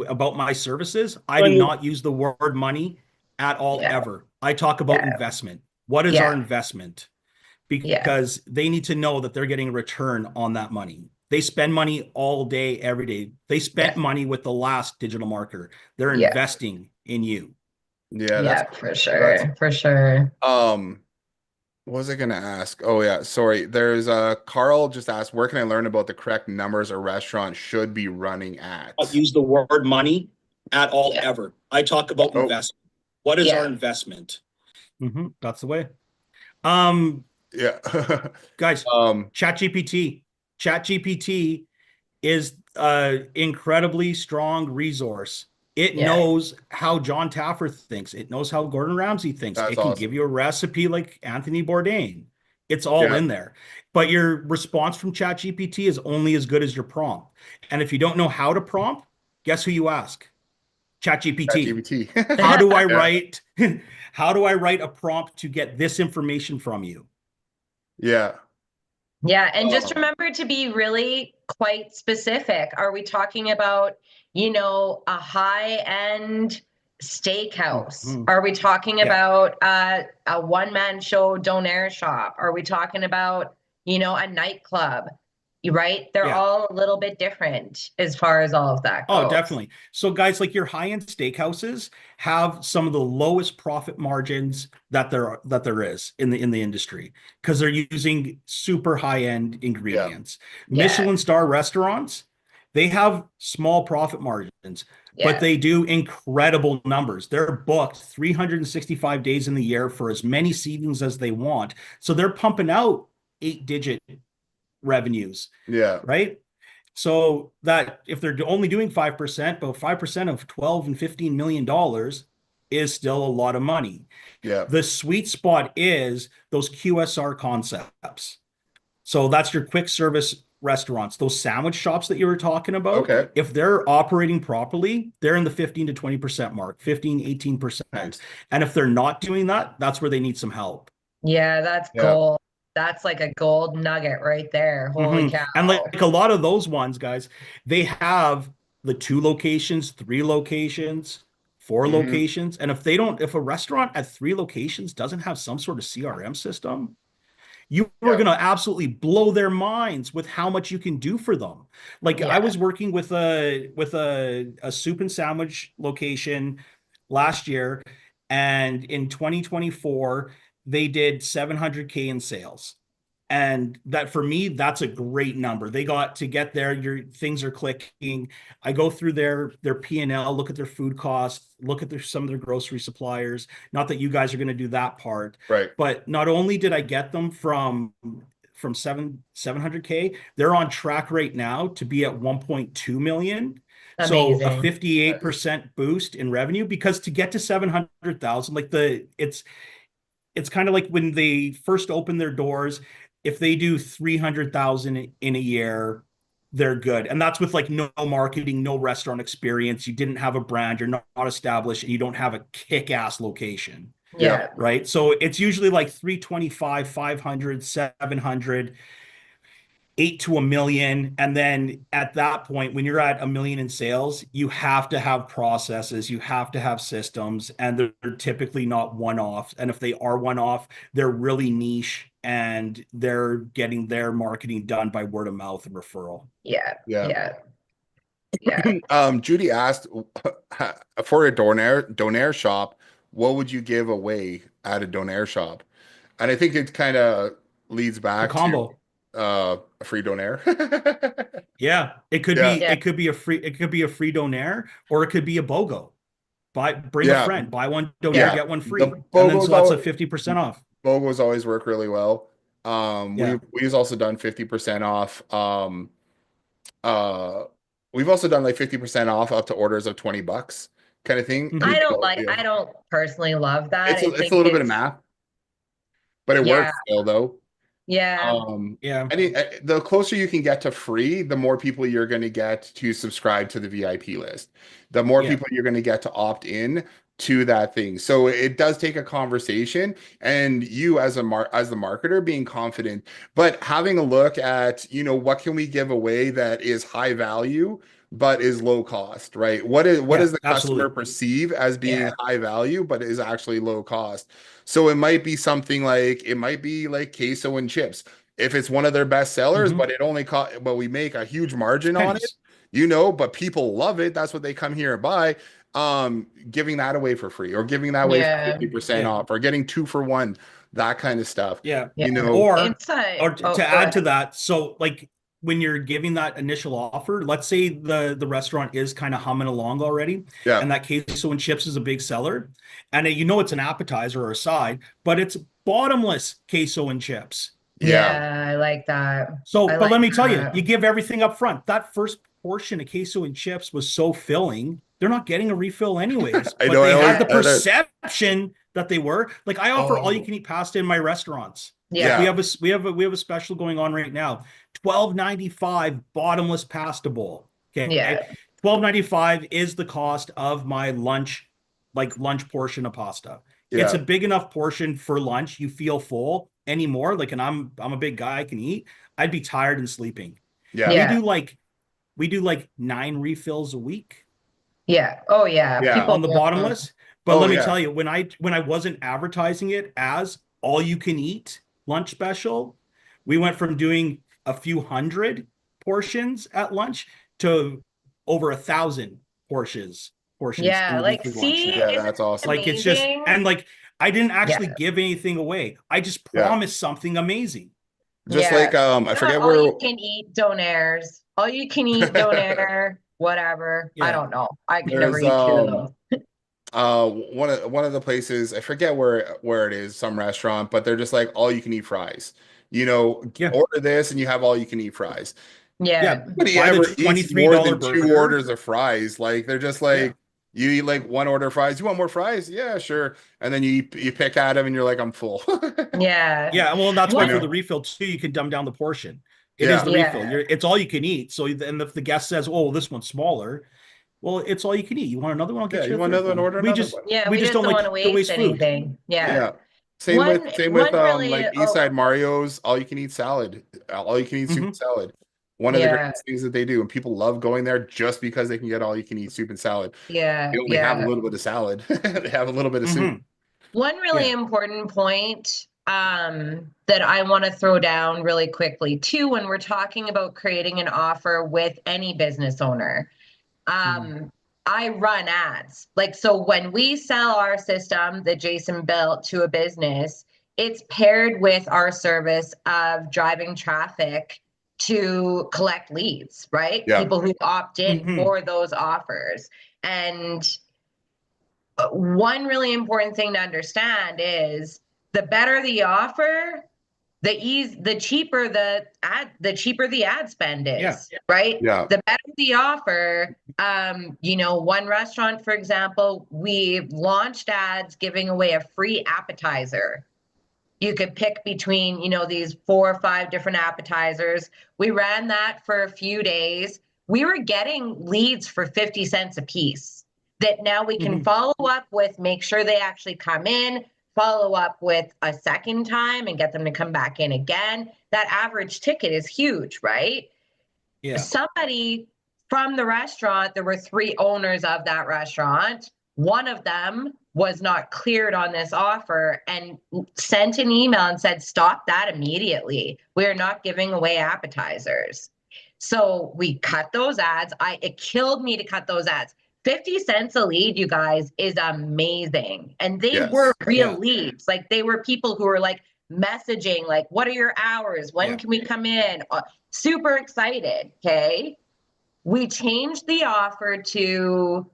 about my services, I do not use the word money at all, Yeah, ever. I talk about yeah, investment. What is our yeah, investment? yeah, Because they need to know that they're getting a return on that money. They spend money all day, every day. They yeah, spent money with the last digital marketer. They're yeah. investing in you. Yeah, Yeah, for that's sure. For sure. what was I gonna ask? Oh yeah, sorry. There's Carl just asked, where can I learn about the correct numbers a restaurant should be running at? Use the word money at all, Yeah. ever. I talk about Oh, investment. What is our Yeah. investment? That's the way. Um, yeah. guys, Um, ChatGPT is an incredibly strong resource. It Yeah. knows how John Taffer thinks. It knows how Gordon Ramsay thinks. that's It can give awesome. you a recipe like Anthony Bourdain. It's all Yeah, in there. But your response from ChatGPT is only as good as your prompt. And if you don't know how to prompt, guess who you ask? ChatGPT. ChatGPT. How do I Yeah, write how do I write a prompt to get this information from you? yeah. Yeah. And just Um, remember to be really quite specific. Are we talking about, you know, a high-end steakhouse? Mhm. Are we talking Yeah. about a one-man show donair shop? Are we talking about, you know, a nightclub? Right? They're Yeah. all a little bit different as far as all of that Oh, goes. definitely. So guys, like your high-end steakhouses have some of the lowest profit margins that there is in the industry, because they're using super high-end yeah, ingredients. Yeah. Michelin star restaurants, they have small profit margins, but Yeah. they do incredible numbers. They're booked 365 days in the year for as many seatings as they want. So they're pumping out 8-digit revenues, yeah, right? So that if they're only doing 5%, but 5% of 12 and $15 million is still a lot of money. yeah. The sweet spot is those QSR concepts. So that's your quick service restaurants, those sandwich shops that you were talking about. Okay, If they're operating properly, they're in the 15 to 20% mark, 15, 18%. nice. And if they're not doing that, that's where they need some help. Yeah, that's Yeah, gold. That's like a gold nugget right there. Holy And like cow. a lot of those ones, guys, they have the 2 locations, 3 locations, 4 locations. And if a restaurant at 3 locations doesn't have some sort of CRM system, you are Yeah. going to absolutely blow their minds with how much you can do for them. Like I Yeah. was working with a soup and sandwich location last year, and in 2024 they did 700K in sales. And that, for me, that's a great number. They got to get there, your things are clicking. I go through their P&L, look at their food costs, look at some of their grocery suppliers. Not that you guys are going to do that part, Right. but not only did I get them from 700K, they're on track right now to be at 1.2 million. So a Amazing. 58% boost in revenue, because to get to 700,000, like it's kind of like when they first open their doors, if they do 300,000 in a year, they're good. And that's with like no marketing, no restaurant experience. You didn't have a brand, you're not established, and you don't have a kick-ass location. Yeah. Right. So it's usually like 325, 500, 700, 8 to 1 million. And then at that point, when you're at 1 million in sales, you have to have processes, you have to have systems, and they're typically not one-off. And if they are one-off, they're really niche, and they're getting their marketing done by word of mouth and referral. Yeah. Yeah. Yeah. Yeah. Judy asked, for a donair shop, what would you give away at a donair shop? And I think it kind of leads A back to combo. a free donair. Yeah. It could Yeah. be, Yeah. it could be a free donair, or it could be a BOGO. Bring a Yeah. friend, buy one donair, Yeah. get one free. The And then BOGOs so that's a always 50% off. BOGOs always work really well. Yeah. We've also done 50% off. Uh, we've also done like 50% off up to orders of $20 kind of thing. Mhm. I You don't know, like, yeah. I don't personally love that. I It's think a little bit of math, but it yeah. works still though. Yeah. Yeah. I mean, the closer you can get to free, the more people you're going to get to subscribe to the VIP list. The more Yeah. people you're going to get to opt in to that thing. So it does take a conversation, and you as the marketer being confident, but having a look at, what can we give away that is high value but is low cost, right? What Yeah, does the customer absolutely. perceive as being Yeah. high value but is actually low cost? So it might be something like, queso and chips. If it's one of their best sellers, Mhm. but but we make a huge It's margin on it, pennies. but people love it. That's what they come here and buy. Giving that away for free, or giving that away for Yeah. 50% Yeah. off, or getting 2 for 1, that kind of stuff. Yeah. Yeah. Or Inside. to Go add to ahead. that, so like when you're giving that initial offer, let's say the restaurant is kind of humming along already, Yeah. and that queso and chips is a big seller, and it's an appetizer or a side, but it's bottomless queso and chips. Yeah. Yeah, I like that. So, I but let like me tell you, that. you give everything up front. That first portion of queso and chips was so filling, they're not getting a refill anyways, I but know. they had the Yeah. perception that they were. Like, I offer all you Oh, can eat pasta in my restaurants. Like, Yeah. we have a special going on right now. 12.95 bottomless pasta bowl. Okay. Yeah. 12.95 is the cost of my lunch, like lunch portion of pasta. It's yeah. a big enough portion for lunch. You feel full anymore. Like, and I'm a big guy, I can eat. I'd be tired and sleeping. Yeah. We Yeah. do like 9 refills a week Yeah. Oh yeah. Yeah. People on the want bottomless. But Oh, let me yeah. tell you, when I wasn't advertising it as all you can eat lunch special, we went from doing a few hundred portions at lunch to over 1,000 portions Yeah, in like weekly lunch see, now. Yeah. isn't That's it awesome. Like, it's just, amazing? and like, I didn't Yeah. actually give anything away. I just Yeah. promised something amazing. Just Yeah. like, I Or forget all where, you can eat donairs. All you can eat donair, whatever. I Yeah. don't know. I can never there's, eat two of those. one of the places, I forget where it is, some restaurant, but they're just like all you can eat fries. Yeah. Order this and you have all you can eat fries. Yeah. Yeah. Nobody Buy the ever eats more $23 than two burger. orders of fries. Like, they're just Yeah. like, you eat like one order of fries. You want more fries? Yeah, sure. And then you pick at them and you're like, I'm full. Yeah. Yeah. Well, that's why You One, for know? the refill too, you can dumb down the portion. It is Yeah. the refill. yeah. It's all you can eat. So then if the guest says, "Oh, this one's smaller," well, it's all you can eat. You want another one? I'll Yeah. get you You a want third another one? one. Order another one. Yeah, We we just just don't don't like want to to waste waste food. anything. Yeah. Yeah. Same with One really like East oh Side Mario's all you can eat salad, all you can eat soup Hmm. salad. One of the Yeah. greatest things that they do, and people love going there just because they can get all you can eat soup and salad. Yeah. They only have a Yeah. little bit of salad. They have a little bit of soup. Mhm. One really Yeah. important point that I want to throw down really quickly too, when we're talking about creating an offer with any business owner, I run ads. Like, so when we sell our system that Jason built to a business, it's paired with our service of driving traffic to collect leads, right? Yeah. People who opt in Mhm. for those offers. And one really important thing to understand is the better the offer, the cheaper the ad spend Yeah. is, right? Yeah. The better the offer. One restaurant, for example, we launched ads giving away a free appetizer. You could pick between, these 4 or 5 different appetizers. We ran that for a few days. We were getting leads for 50 cents a piece that now we can follow up with, make sure they actually come in, follow up with a second time and get them to come back in again. That average ticket is huge, right? Yeah. Somebody from the restaurant, there were 3 owners of that restaurant. One of them was not cleared on this offer and sent an email and said, stop that immediately. We're not giving away appetizers. So we cut those ads. It killed me to cut those ads. 50 cents a lead, you guys, is amazing. And they were Yes. real Yeah. leads. Like, they were people who were like messaging, like, what are your hours? When can we come in? Super excited. Okay. We changed the offer to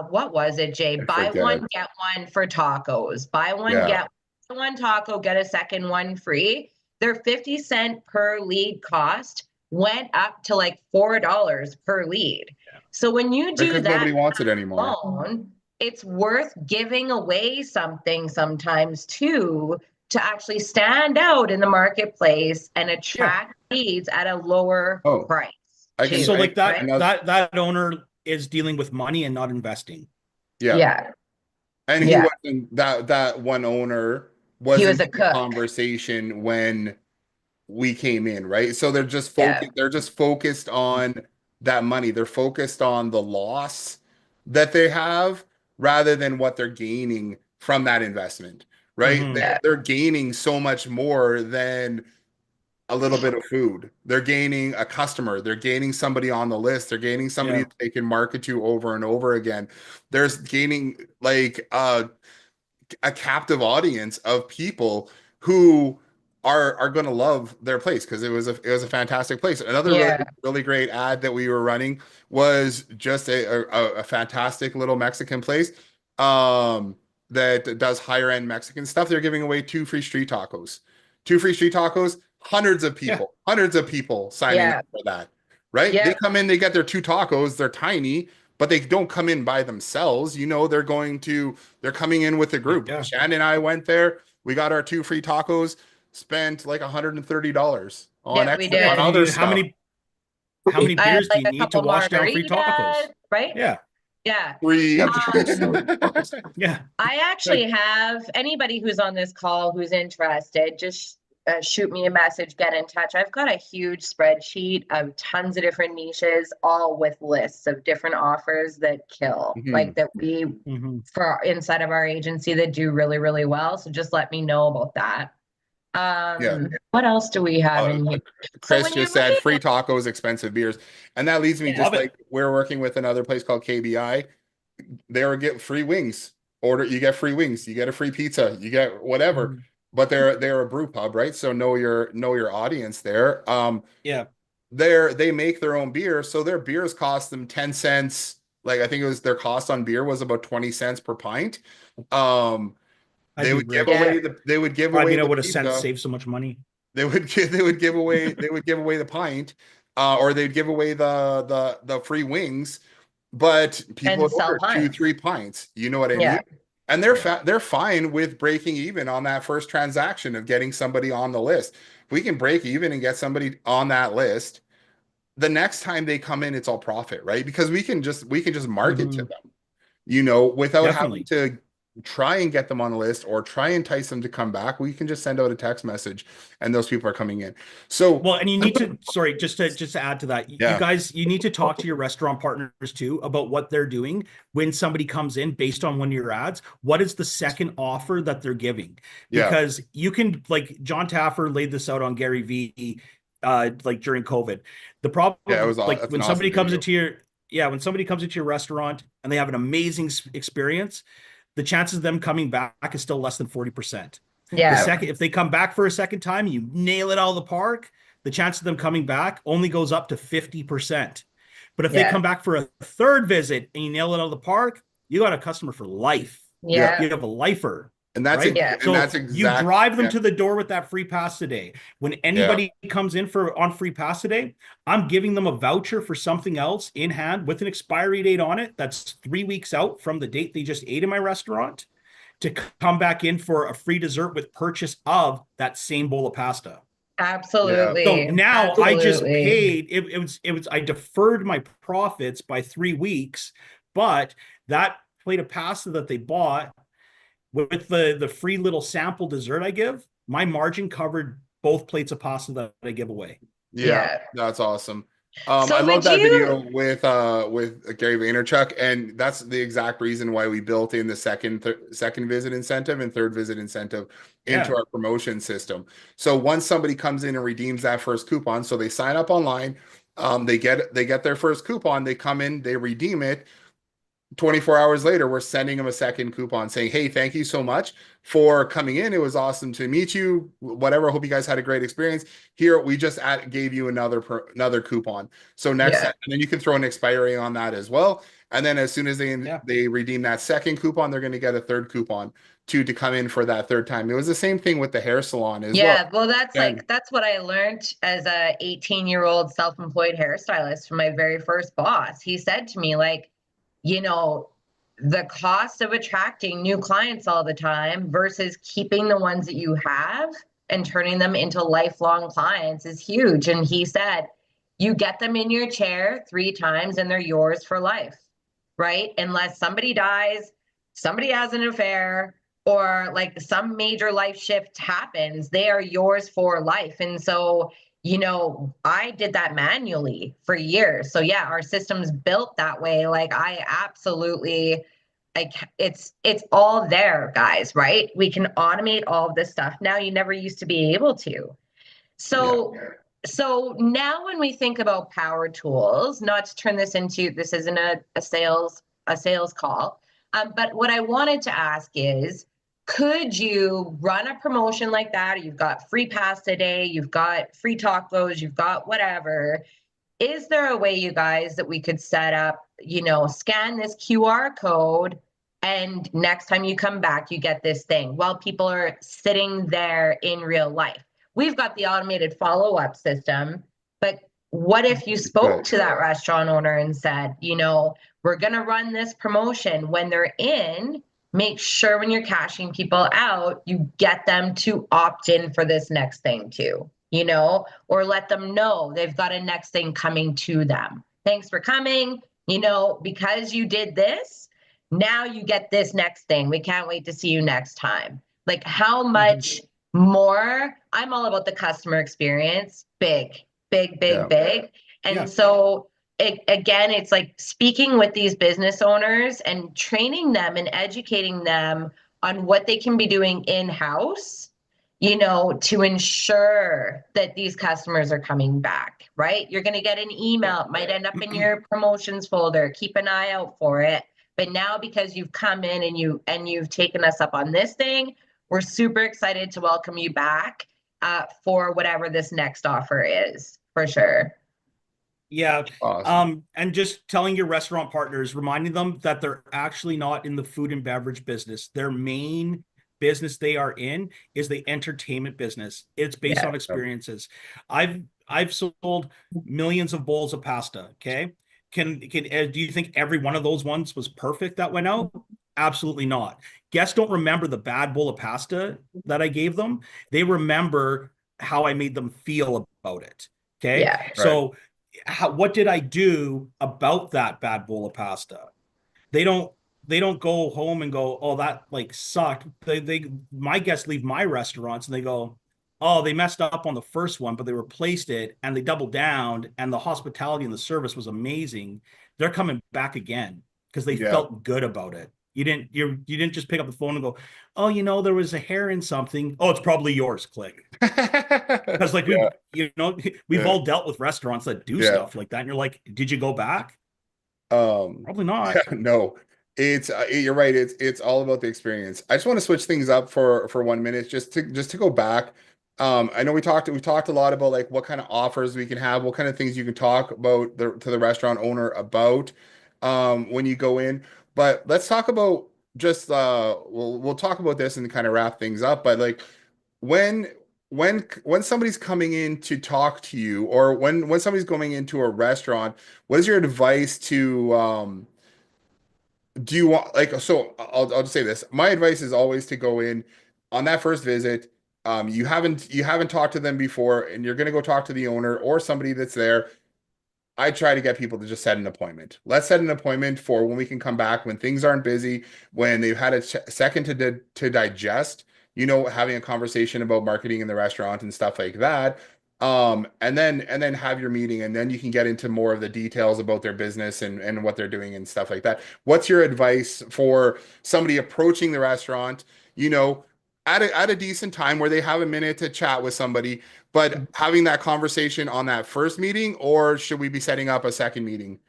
what was it, Jay? I Buy forget. one, get one for tacos. Buy one, Yeah. get one taco, get a second one free. Their 50 cent per lead cost went up to like $4 per lead. So when you do Because that nobody wants it anymore. alone, it's worth giving away something sometimes too, to actually stand out in the marketplace and attract leads at a lower Oh, price. I can. So like that Another, that owner is dealing with money and not investing. yeah. Yeah. And he Yeah. wasn't that one owner He was wasn't a in the cook. conversation when we came in, right? So they're just Yeah. focused on that money. They're focused on the loss that they have rather than what they're gaining from that investment, right? Mhm. They're gaining so much more than a little bit of food. They're gaining a customer. They're gaining somebody on the list. They're gaining somebody Yeah. that they can market to over and over again. There's gaining like a captive audience of people who are going to love their place because it was a fantastic place. Another Yeah. really great ad that we were running was just a fantastic little Mexican place that does higher end Mexican stuff. They're giving away 2 free street tacos. Yeah. Hundreds of people signing Yeah. up for that. Right? They Yeah. come in, they get their 2 tacos. They're tiny, but they don't come in by themselves. They're coming in with a group. Yeah. Shannon and I went there. We got our 2 free tacos, spent like $130 on Yeah, we extra did. on And other you, how stuff. many I had beers do like you a need to couple wash down free tacos? margaritas, right? Yeah. Yeah. Free. Yeah. I actually have anybody who's on this call who's interested, just shoot me a message, get in touch. I've got a huge spreadsheet of tons of different niches, all with lists of different offers that kill, like that we Mhm. for inside of our agency that do really, really well. So just let me know about that. Yeah. What else do we have in here? Chris when you're just said looking free at- tacos, expensive beers. And that leads me Yeah. just Love it. like we're working with another place called KBI. They were get free wings. You get free wings, you get a free pizza, you get whatever. Mhm. But they're a brew pub, right? So know your audience there. Yeah. They make their own beer, so their beers cost them 10 cents. Like I think it was their cost on beer was about 20 cents per pint. I'd They be would give rich. away Probably being the able to send pizza. save so much money. They would give away the pint, or they'd give away the free wings, but people And would sell order two, pints. 3 pints. You know what I Yeah. mean? And they're fine with breaking even on that first transaction of getting somebody on the list. If we can break even and get somebody on that list, the next time they come in, it's all profit, right? Because we can just market to Mhm. them, without having Definitely. to try and get them on the list or try and entice them to come back, we can just send out a text message and those people are coming in. So, well, and you need to, sorry, just to add to that, you guys, you need to talk to your restaurant partners too about what they're doing when somebody comes in based on one of your ads. What is the second offer that they're giving? Because you can, like John Taffer laid this out on Gary Vee, like during COVID. The problem, it was like that's when an awesome somebody comes video. into your, when somebody comes into your restaurant and they have an amazing experience, the chances of them coming back is still less than 40%. The Yeah. second, if they come back for a second time, you nail it out of the park, the chance of them coming back only goes up to 50%. But if they come back for a third visit and you nail it out of the park, you got a customer for life. Yeah. You have a lifer. And that's Right. Yeah. and So that's you exactly drive them to the door with that free pasta day. When anybody comes in for on free pasta day, I'm giving them a voucher for something else in hand with an expiry date on it. That's 3 weeks out from the date they just ate in my restaurant to come back in for a free dessert with purchase of that same bowl of pasta. Absolutely. So now I just Absolutely. paid, it was, I deferred my profits by 3 weeks, but that plate of pasta that they bought with the free little sample dessert I give, my margin covered both plates of pasta that I give away. Yeah. That's awesome. So I love would that you, video with Gary Vaynerchuk, and that's the exact reason why we built in the second visit incentive and third visit incentive into our promotion system. So once somebody comes in and redeems that first coupon, so they sign up online, they get their first coupon, they come in, they redeem it. 24 hours later, we're sending them a second coupon saying, hey, thank you so much for coming in. It was awesome to meet you. Whatever. Hope you guys had a great experience. Here, we just gave you another coupon. So next time, and then you can throw an expiry on that as well. And then as soon as they redeem that second coupon, they're going to get a third coupon to come in for that third time. It was the same thing with the hair salon as well. well, that's what I learned as a 18-year-old self-employed hairstylist from my very first boss. He said to me, like, the cost of attracting new clients all the time versus keeping the ones that you have and turning them into lifelong clients is huge. And he said, you get them in your chair 3 times and they're yours for life, right? Unless somebody dies, somebody has an affair, or like some major life shift happens, they are yours for life. And so I did that manually for years. So yeah, our system's built that way. Like I absolutely, like it's all there, guys, right? We can automate all of this stuff now. You never used to be able to. So now when we think about power tools, not to turn this isn't a sales call. But what I wanted to ask is, could you run a promotion like that? You've got free pasta day, you've got free tacos, you've got whatever. Is there a way, you guys, that we could set up, scan this QR code and next time you come back, you get this thing while people are sitting there in real life? We've got the automated follow-up system, but what if you spoke to that restaurant owner and said, we're going to run this promotion when they're in, make sure when you're cashing people out, you get them to opt in for this next thing too, or let them know they've got a next thing coming to them. Thanks for coming, because you did this, now you get this next thing. We can't wait to see you next time. Like how much more? I'm all about the customer experience, big. And so again, it's like speaking with these business owners and training them and educating them on what they can be doing in-house, to ensure that these customers are coming back, right? You're going to get an email, it might end up in your promotions folder. Keep an eye out for it. But now because you've come in and you've taken us up on this thing, we're super excited to welcome you back for whatever this next offer is, for sure. Yeah. Awesome. And just telling your restaurant partners, reminding them that they're actually not in the food and beverage business. Their main business they are in is the entertainment business. It's based on experiences. I've sold millions of bowls of pasta. Okay. Do you think every one of those ones was perfect that went out? Absolutely not. Guests don't remember the bad bowl of pasta that I gave them. They remember how I made them feel about it. Okay. Yeah. So what did I do about that bad bowl of pasta? They don't don't go home and go, oh, that like sucked. My guests leave my restaurants and they go, oh, they messed up on the first one, but they replaced it and they doubled down, and the hospitality and the service was amazing. They're coming back again because they Yeah. felt good about it. You didn't just pick up the phone and go, oh, there was a hair in something. Oh, it's probably yours. Click. Because like Yeah. we've Yeah. all dealt with restaurants that do Yeah. stuff like that, and you're like, did you go back? Um, Probably not. yeah, no, you're right. It's all about the experience. I just want to switch things up for 1 minute, just to go back. I know we talked a lot about like what kind of offers we can have, what kind of things you can talk about to the restaurant owner about when you go in. But let's talk about just we'll talk about this and kind of wrap things up. But like when when somebody's coming in to talk to you, or when somebody's going into a restaurant, what is your advice to do you want, like, so I'll just say this. My advice is always to go in on that first visit. You haven't talked to them before, and you're gonna go talk to the owner or somebody that's there. I try to get people to just set an appointment. Let's set an appointment for when we can come back, when things aren't busy, when they've had a second to digest, having a conversation about marketing in the restaurant and stuff like that. And then have your meeting, and then you can get into more of the details about their business and what they're doing and stuff like that. What's your advice for somebody approaching the restaurant, at a decent time where they have a minute to chat with somebody, but having that conversation on that first meeting, or should we be setting up a second meeting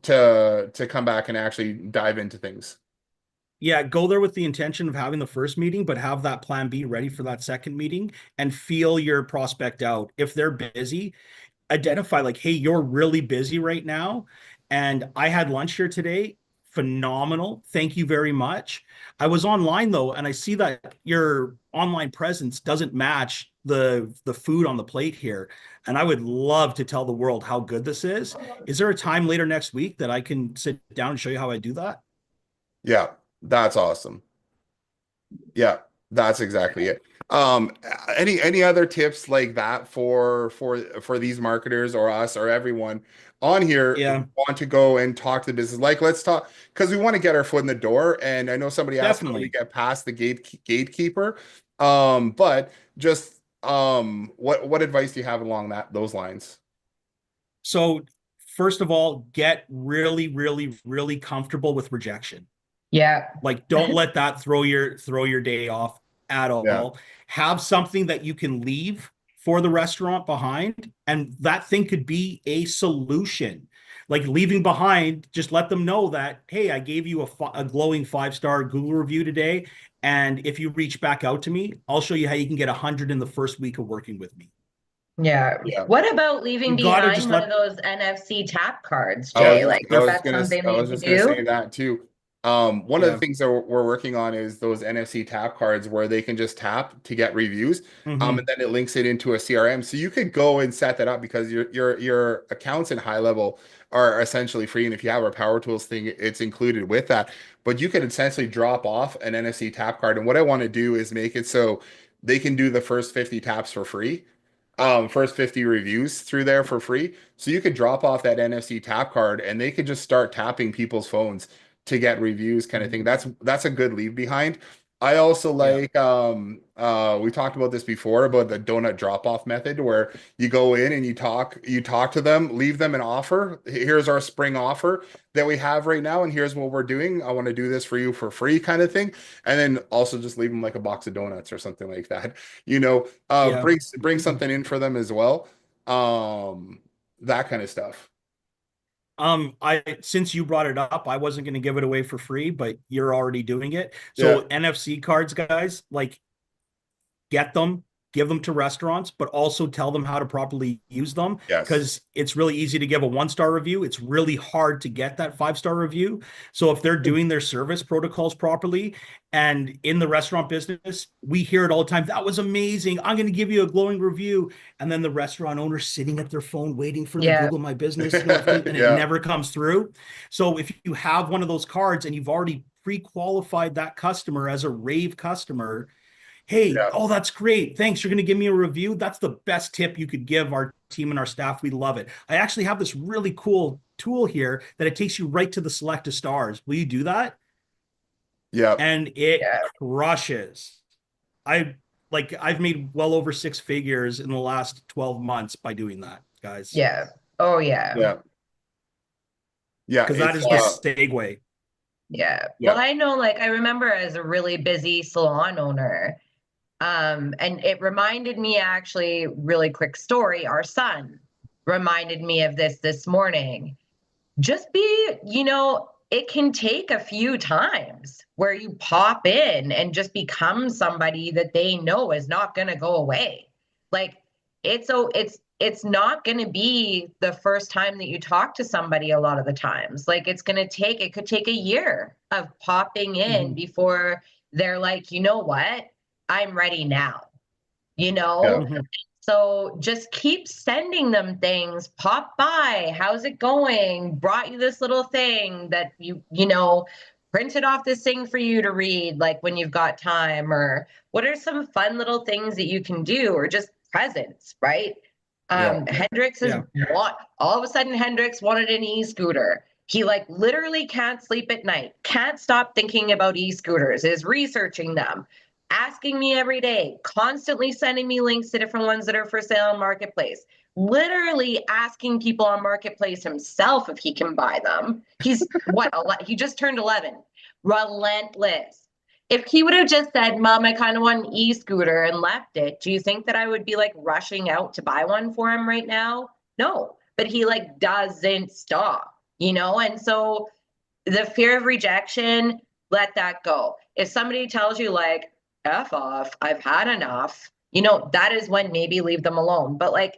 to come back and actually dive into things? Yeah, go there with the intention of having the first meeting, but have that plan B ready for that second meeting and feel your prospect out. If they're busy, identify like, hey, you're really busy right now. And I had lunch here today. Phenomenal. Thank you very much. I was online though, and I see that your online presence doesn't match the food on the plate here. And I would love to tell the world how good this is. Is there a time later next week that I can sit down and show you how I do that? Yeah, that's awesome. Yeah, that's exactly it. Um, any other tips like that for these marketers or us or everyone on here who Yeah, want to go and talk to the business? Like, let's talk, because we want to get our foot in the door. And I know somebody asked how do we definitely. get past the gatekeeper. But just what advice do you have along those lines? So, first of all, get really, really, really comfortable with rejection. Yeah. Like, don't let that throw your day off at Yeah, all. Have something that you can leave for the restaurant behind, and that thing could be a solution. Like leaving behind, just let them know that, hey, I gave you a glowing 5-star Google review today, and if you reach back out to me, I'll show you how you can get 100 in the first week of working with me. Yeah. yeah. What about leaving You gotta behind just one of let, those NFC tap cards, I Jay? was Like, I is they're, was that gonna something I that you was could just gonna say do? that too. One of the yeah. things that we're working on is those NFC tap cards where they can just tap to get reviews, and Hmm. then it links it into a CRM. So you could go and set that up because your accounts in high level are essentially free, and if you have our Power Tools thing, it's included with that. But you can essentially drop off an NFC tap card, and what I want to do is make it so they can do the first 50 taps for free, first 50 reviews through there for free. So you could drop off that NFC tap card and they could just start tapping people's phones to get reviews kind of thing. That's a good leave behind. I also Yeah. like we talked about this before about the donut drop off method where you go in and you talk to them, leave them an offer. Here's our spring offer that we have right now, and here's what we're doing. I want to do this for you for free kind of thing. And then also just leave them like a box of donuts or something like that. Yeah. Bring something in for them as well. That kind of stuff. I since you brought it up, I wasn't going to give it away for free, but you're already doing it. Yeah. So NFC cards, guys, like get them, give them to restaurants, but also tell them how to properly use them Yes. because it's really easy to give a 1-star review. It's really hard to get that 5-star review. So if they're doing their service protocols properly, and in the restaurant business, we hear it all the time. That was amazing. I'm going to give you a glowing review. And then the restaurant owner sitting at their phone waiting for the Yeah. Google My Business notification, and it Yeah. never comes through. So if you have one of those cards and you've already pre-qualified that customer as a rave customer, hey, Yeah. oh, that's great. Thanks. You're going to give me a review. That's the best tip you could give our team and our staff. We love it. I actually have this really cool tool here that it takes you right to the select of stars. Will you do that? Yeah. and it Yeah. crushes. I I've made well over six figures in the last 12 months by doing that, guys. Yeah. Oh yeah. Yeah. Yeah. Because that It's is the segue. Yeah. Well, yeah. I know, like, I remember as a really busy salon owner, and it reminded me actually, really quick story, our son reminded me of this morning. Just be, it can take a few times where you pop in and just become somebody that they know is not going to go away. Like it's not going to be the first time that you talk to somebody a lot of the times. Like it could take a year of popping in Mhm. before they're like, you know what? I'm ready now. You Yeah. know? Mhm. So just keep sending them things. Pop by. How's it going? Brought you this little thing that printed off this thing for you to read, like when you've got time, or what are some fun little things that you can do, or just presents, right? Yeah. Hendrix is Yeah. all of a sudden Hendrix wanted an e-scooter. He like literally can't sleep at night, can't stop thinking about e-scooters, is researching them, asking me every day, constantly sending me links to different ones that are for sale on Marketplace, literally asking people on Marketplace himself if he can buy them. He's he just turned 11. Relentless. If he would have just said, Mom, I kind of want an e-scooter and left it, do you think that I would be like rushing out to buy one for him right now? No, but he like doesn't stop, And so the fear of rejection, let that go. If somebody tells you like, F off, I've had enough, that is when maybe leave them alone. But like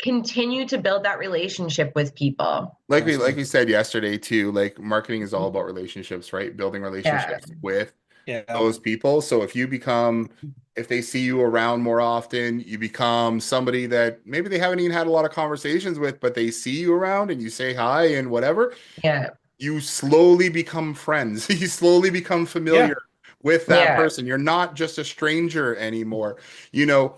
continue to build that relationship with people. Like we said yesterday too, like marketing is all about relationships, right? Building Yeah. relationships with Yeah. those people. So if they see you around more often, you become somebody that maybe they haven't even had a lot of conversations with, but they see you around and you say hi and whatever, Yeah. you slowly become friends. You slowly become Yeah. familiar with that Yeah. person. You're not just a stranger anymore, you know.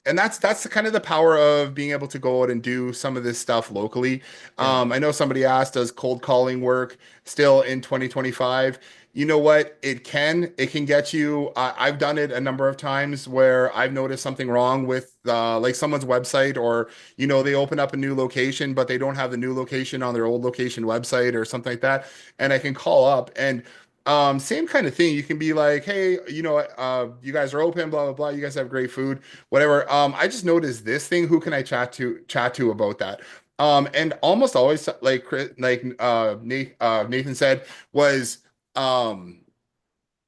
And that's the kind of the power of being able to go out and do some of this stuff locally. Yeah. I know somebody asked, does cold calling work still in 2025? You know what? It can get you. I've done it a number of times where I've noticed something wrong with like someone's website, or they open up a new location, but they don't have the new location on their old location website or something like that. And I can call up and same kind of thing. You can be like, hey, you guys are open, blah, blah, blah. You guys have great food, whatever. I just noticed this thing. Who can I chat to about that? And almost always like Nathan said was, um,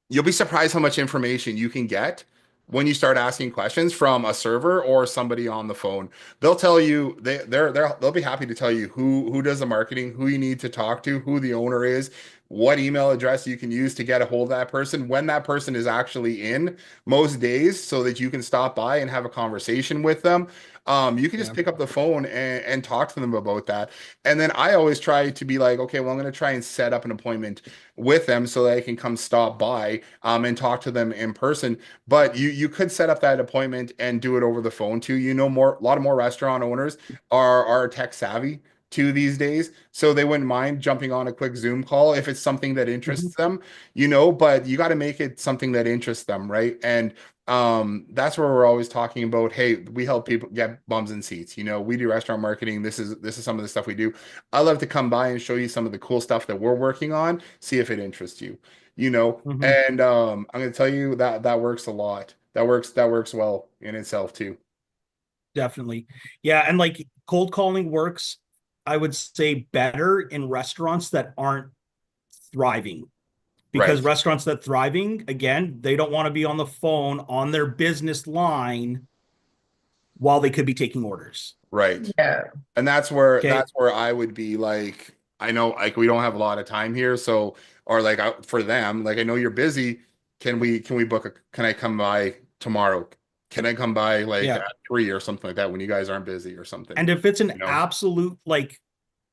you'll be surprised how much information you can get when you start asking questions from a server or somebody on the phone. They'll tell you they'll be happy to tell you who does the marketing, who you need to talk to, who the owner is, what email address you can use to get a hold of that person, when that person is actually in most days, so that you can stop by and have a conversation with them. You can just Yeah. pick up the phone and talk to them about that. And then I always try to be like, okay, well, I'm going to try and set up an appointment with them so that I can come stop by and talk to them in person. But you could set up that appointment and do it over the phone too. A lot of more restaurant owners are tech savvy too these days, so they wouldn't mind jumping on a quick Zoom call if it's something that interests Mhm. them, but you got to make it something that interests them, right? And that's where we're always talking about, hey, we help people get bums and seats. We do restaurant marketing. This is some of the stuff we do. I love to come by and show you some of the cool stuff that we're working on, see if it interests you. Mhm. And I'm going to tell you that works a lot. That works well in itself too. Definitely. Yeah. And like cold calling works, I would say better in restaurants that aren't thriving. Because Right. restaurants that thriving, again, they don't want to be on the phone on their business line while they could be taking orders. Right. Yeah. And that's where Okay. I would be like, I know like we don't have a lot of time here, so or like for them, like I know you're busy. Can we can I come by tomorrow? Can I come by like Yeah. at 3 or something like that when you guys aren't busy or something? And if it's You an know? absolute like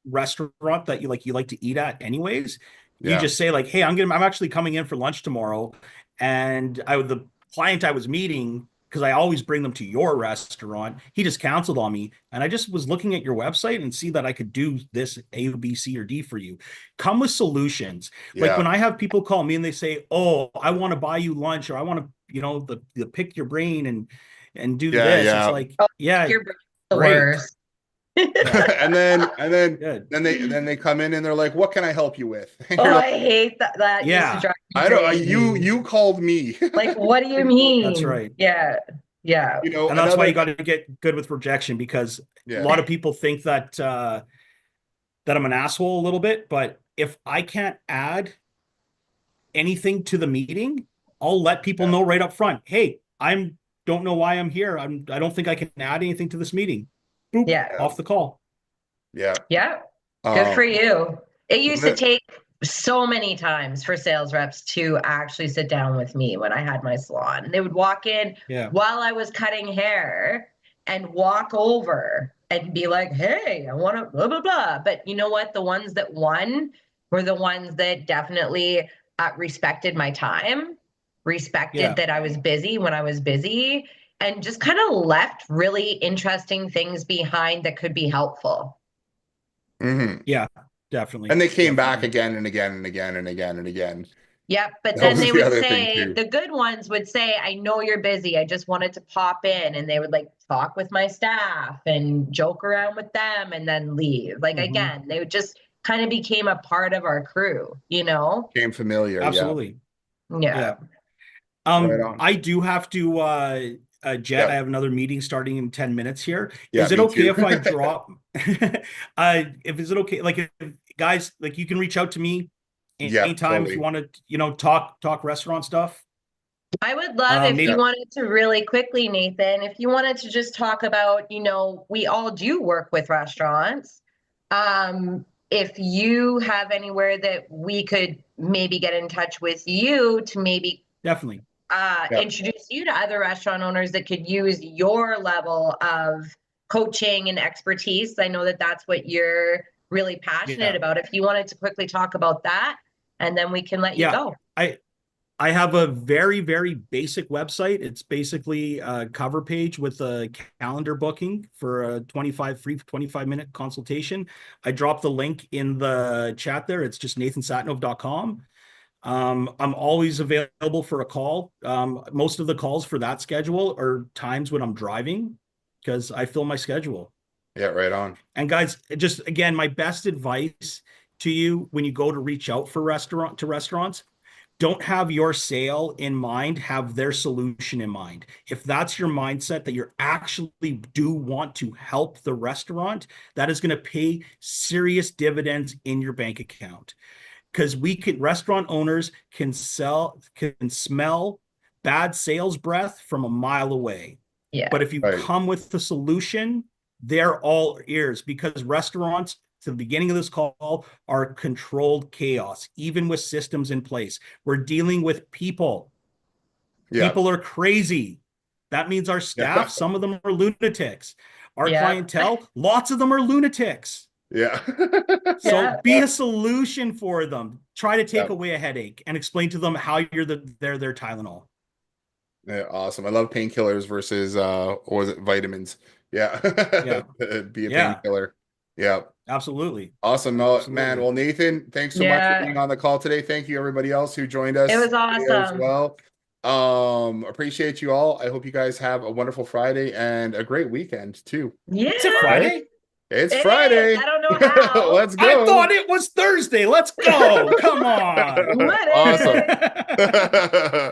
restaurant that you like to eat at anyways, you Yeah. just say like, "Hey, I'm actually coming in for lunch tomorrow." And the client I was meeting because I always bring them to your restaurant. He just canceled on me. And I just was looking at your website and see that I could do this A, B, C, or D for you. Come with solutions. Like Yeah. when I have people call me and they say, oh, I want to buy you lunch, or I want to, the pick your brain and do Yeah. this. It's Yeah. like, Oh, yeah, you're the great. worst. Yeah, good. then they come in and they're like, what can I help you with? And Oh, you're like, I hate that. That used to Yeah, drive me I don't, crazy. you called me. Like, what do you that's mean? right. Yeah. Yeah. You know, And that's why another, you got to get good with rejection, because a yeah, lot of people think that that I'm an asshole a little bit, but if I can't add anything to the meeting, I'll let people yeah, know right up front. Hey, I don't know why I'm here. I don't think I can add anything to this meeting. Boop, Yeah. off the call. yeah. Yeah. Good for you. It used to When- take so many times for sales reps to actually sit down with me when I had my salon. They would walk in Yeah. while I was cutting hair and walk over and be like, hey, I want to blah, blah, blah. But you know what? The ones that won were the ones that definitely respected my time, respected Yeah. that I was busy when I was busy, and just kind of left really interesting things behind that could be helpful. Mhm. Yeah, definitely. And they came back Definitely. again and again and again and again and again. Yep. But That then was they the would other thing say, too. the good ones would say, I know you're busy. I just wanted to pop in. And they would like talk with my staff and joke around with them and then leave. Like, Mhm. again, they would just kind of became a part of our crew, you know? Came familiar. Absolutely. Yeah. Yeah. Right on. I do have to Jet, I Yeah. have another meeting starting in 10 minutes here. Yeah, Is it me okay too. if I drop if is it okay, like, if, guys, like, you can reach out to me Yeah, anytime if you totally. want to, talk restaurant stuff. I would love if Maybe you wanted to really quickly, Nathan, if you wanted to just talk about, we all do work with restaurants. If you have anywhere that we could maybe get in touch with you to maybe definitely. Yeah. introduce you to other restaurant owners that could use your level of coaching and expertise. I know that that's what you're really passionate Yeah. about. If you wanted to quickly talk about that, and then we can let you Yeah. go. I have a very, very basic website. It's basically a cover page with a calendar booking for a 25-minute consultation. I dropped the link in the chat there. It's just nathansatanove.com. I'm always available for a call. Most of the calls for that schedule are times when I'm driving, because I fill my schedule. Yeah, right on. And guys, just again, my best advice to you when you go to reach out for restaurants, don't have your sale in mind, have their solution in mind. If that's your mindset, that you actually do want to help the restaurant, that is going to pay serious dividends in your bank account. Because restaurant owners can smell bad sales breath from a mile away. Yeah. But if you Right. come with the solution, they're all ears, because restaurants, to the beginning of this call, are controlled chaos, even with systems in place. We're dealing with people. Yeah. People are crazy. That means our staff, Yeah. some of them are lunatics. Our Yeah. clientele, lots of them are lunatics. Yeah. So Yeah. be a solution for them. Try to take Yeah. away a headache and explain to them how you're their Tylenol. Yeah, awesome. I love painkillers versus what was it, vitamins? Yeah. Yeah. Be a Yeah. painkiller. Yeah. Absolutely. Awesome. No, man. Absolutely. Well, Nathan, thanks so much for being on the call today. Thank you, everybody else who joined us It was today as awesome. well. Appreciate you all. I hope you guys have a wonderful Friday and a great weekend too. Yeah. Is it Friday? It's It Friday. is. I don't know how. Let's I go. thought it was Thursday. Let's go. Come on. What Awesome.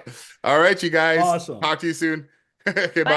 is? All right, you guys. Awesome. Talk to you soon. Okay, Bye. bye.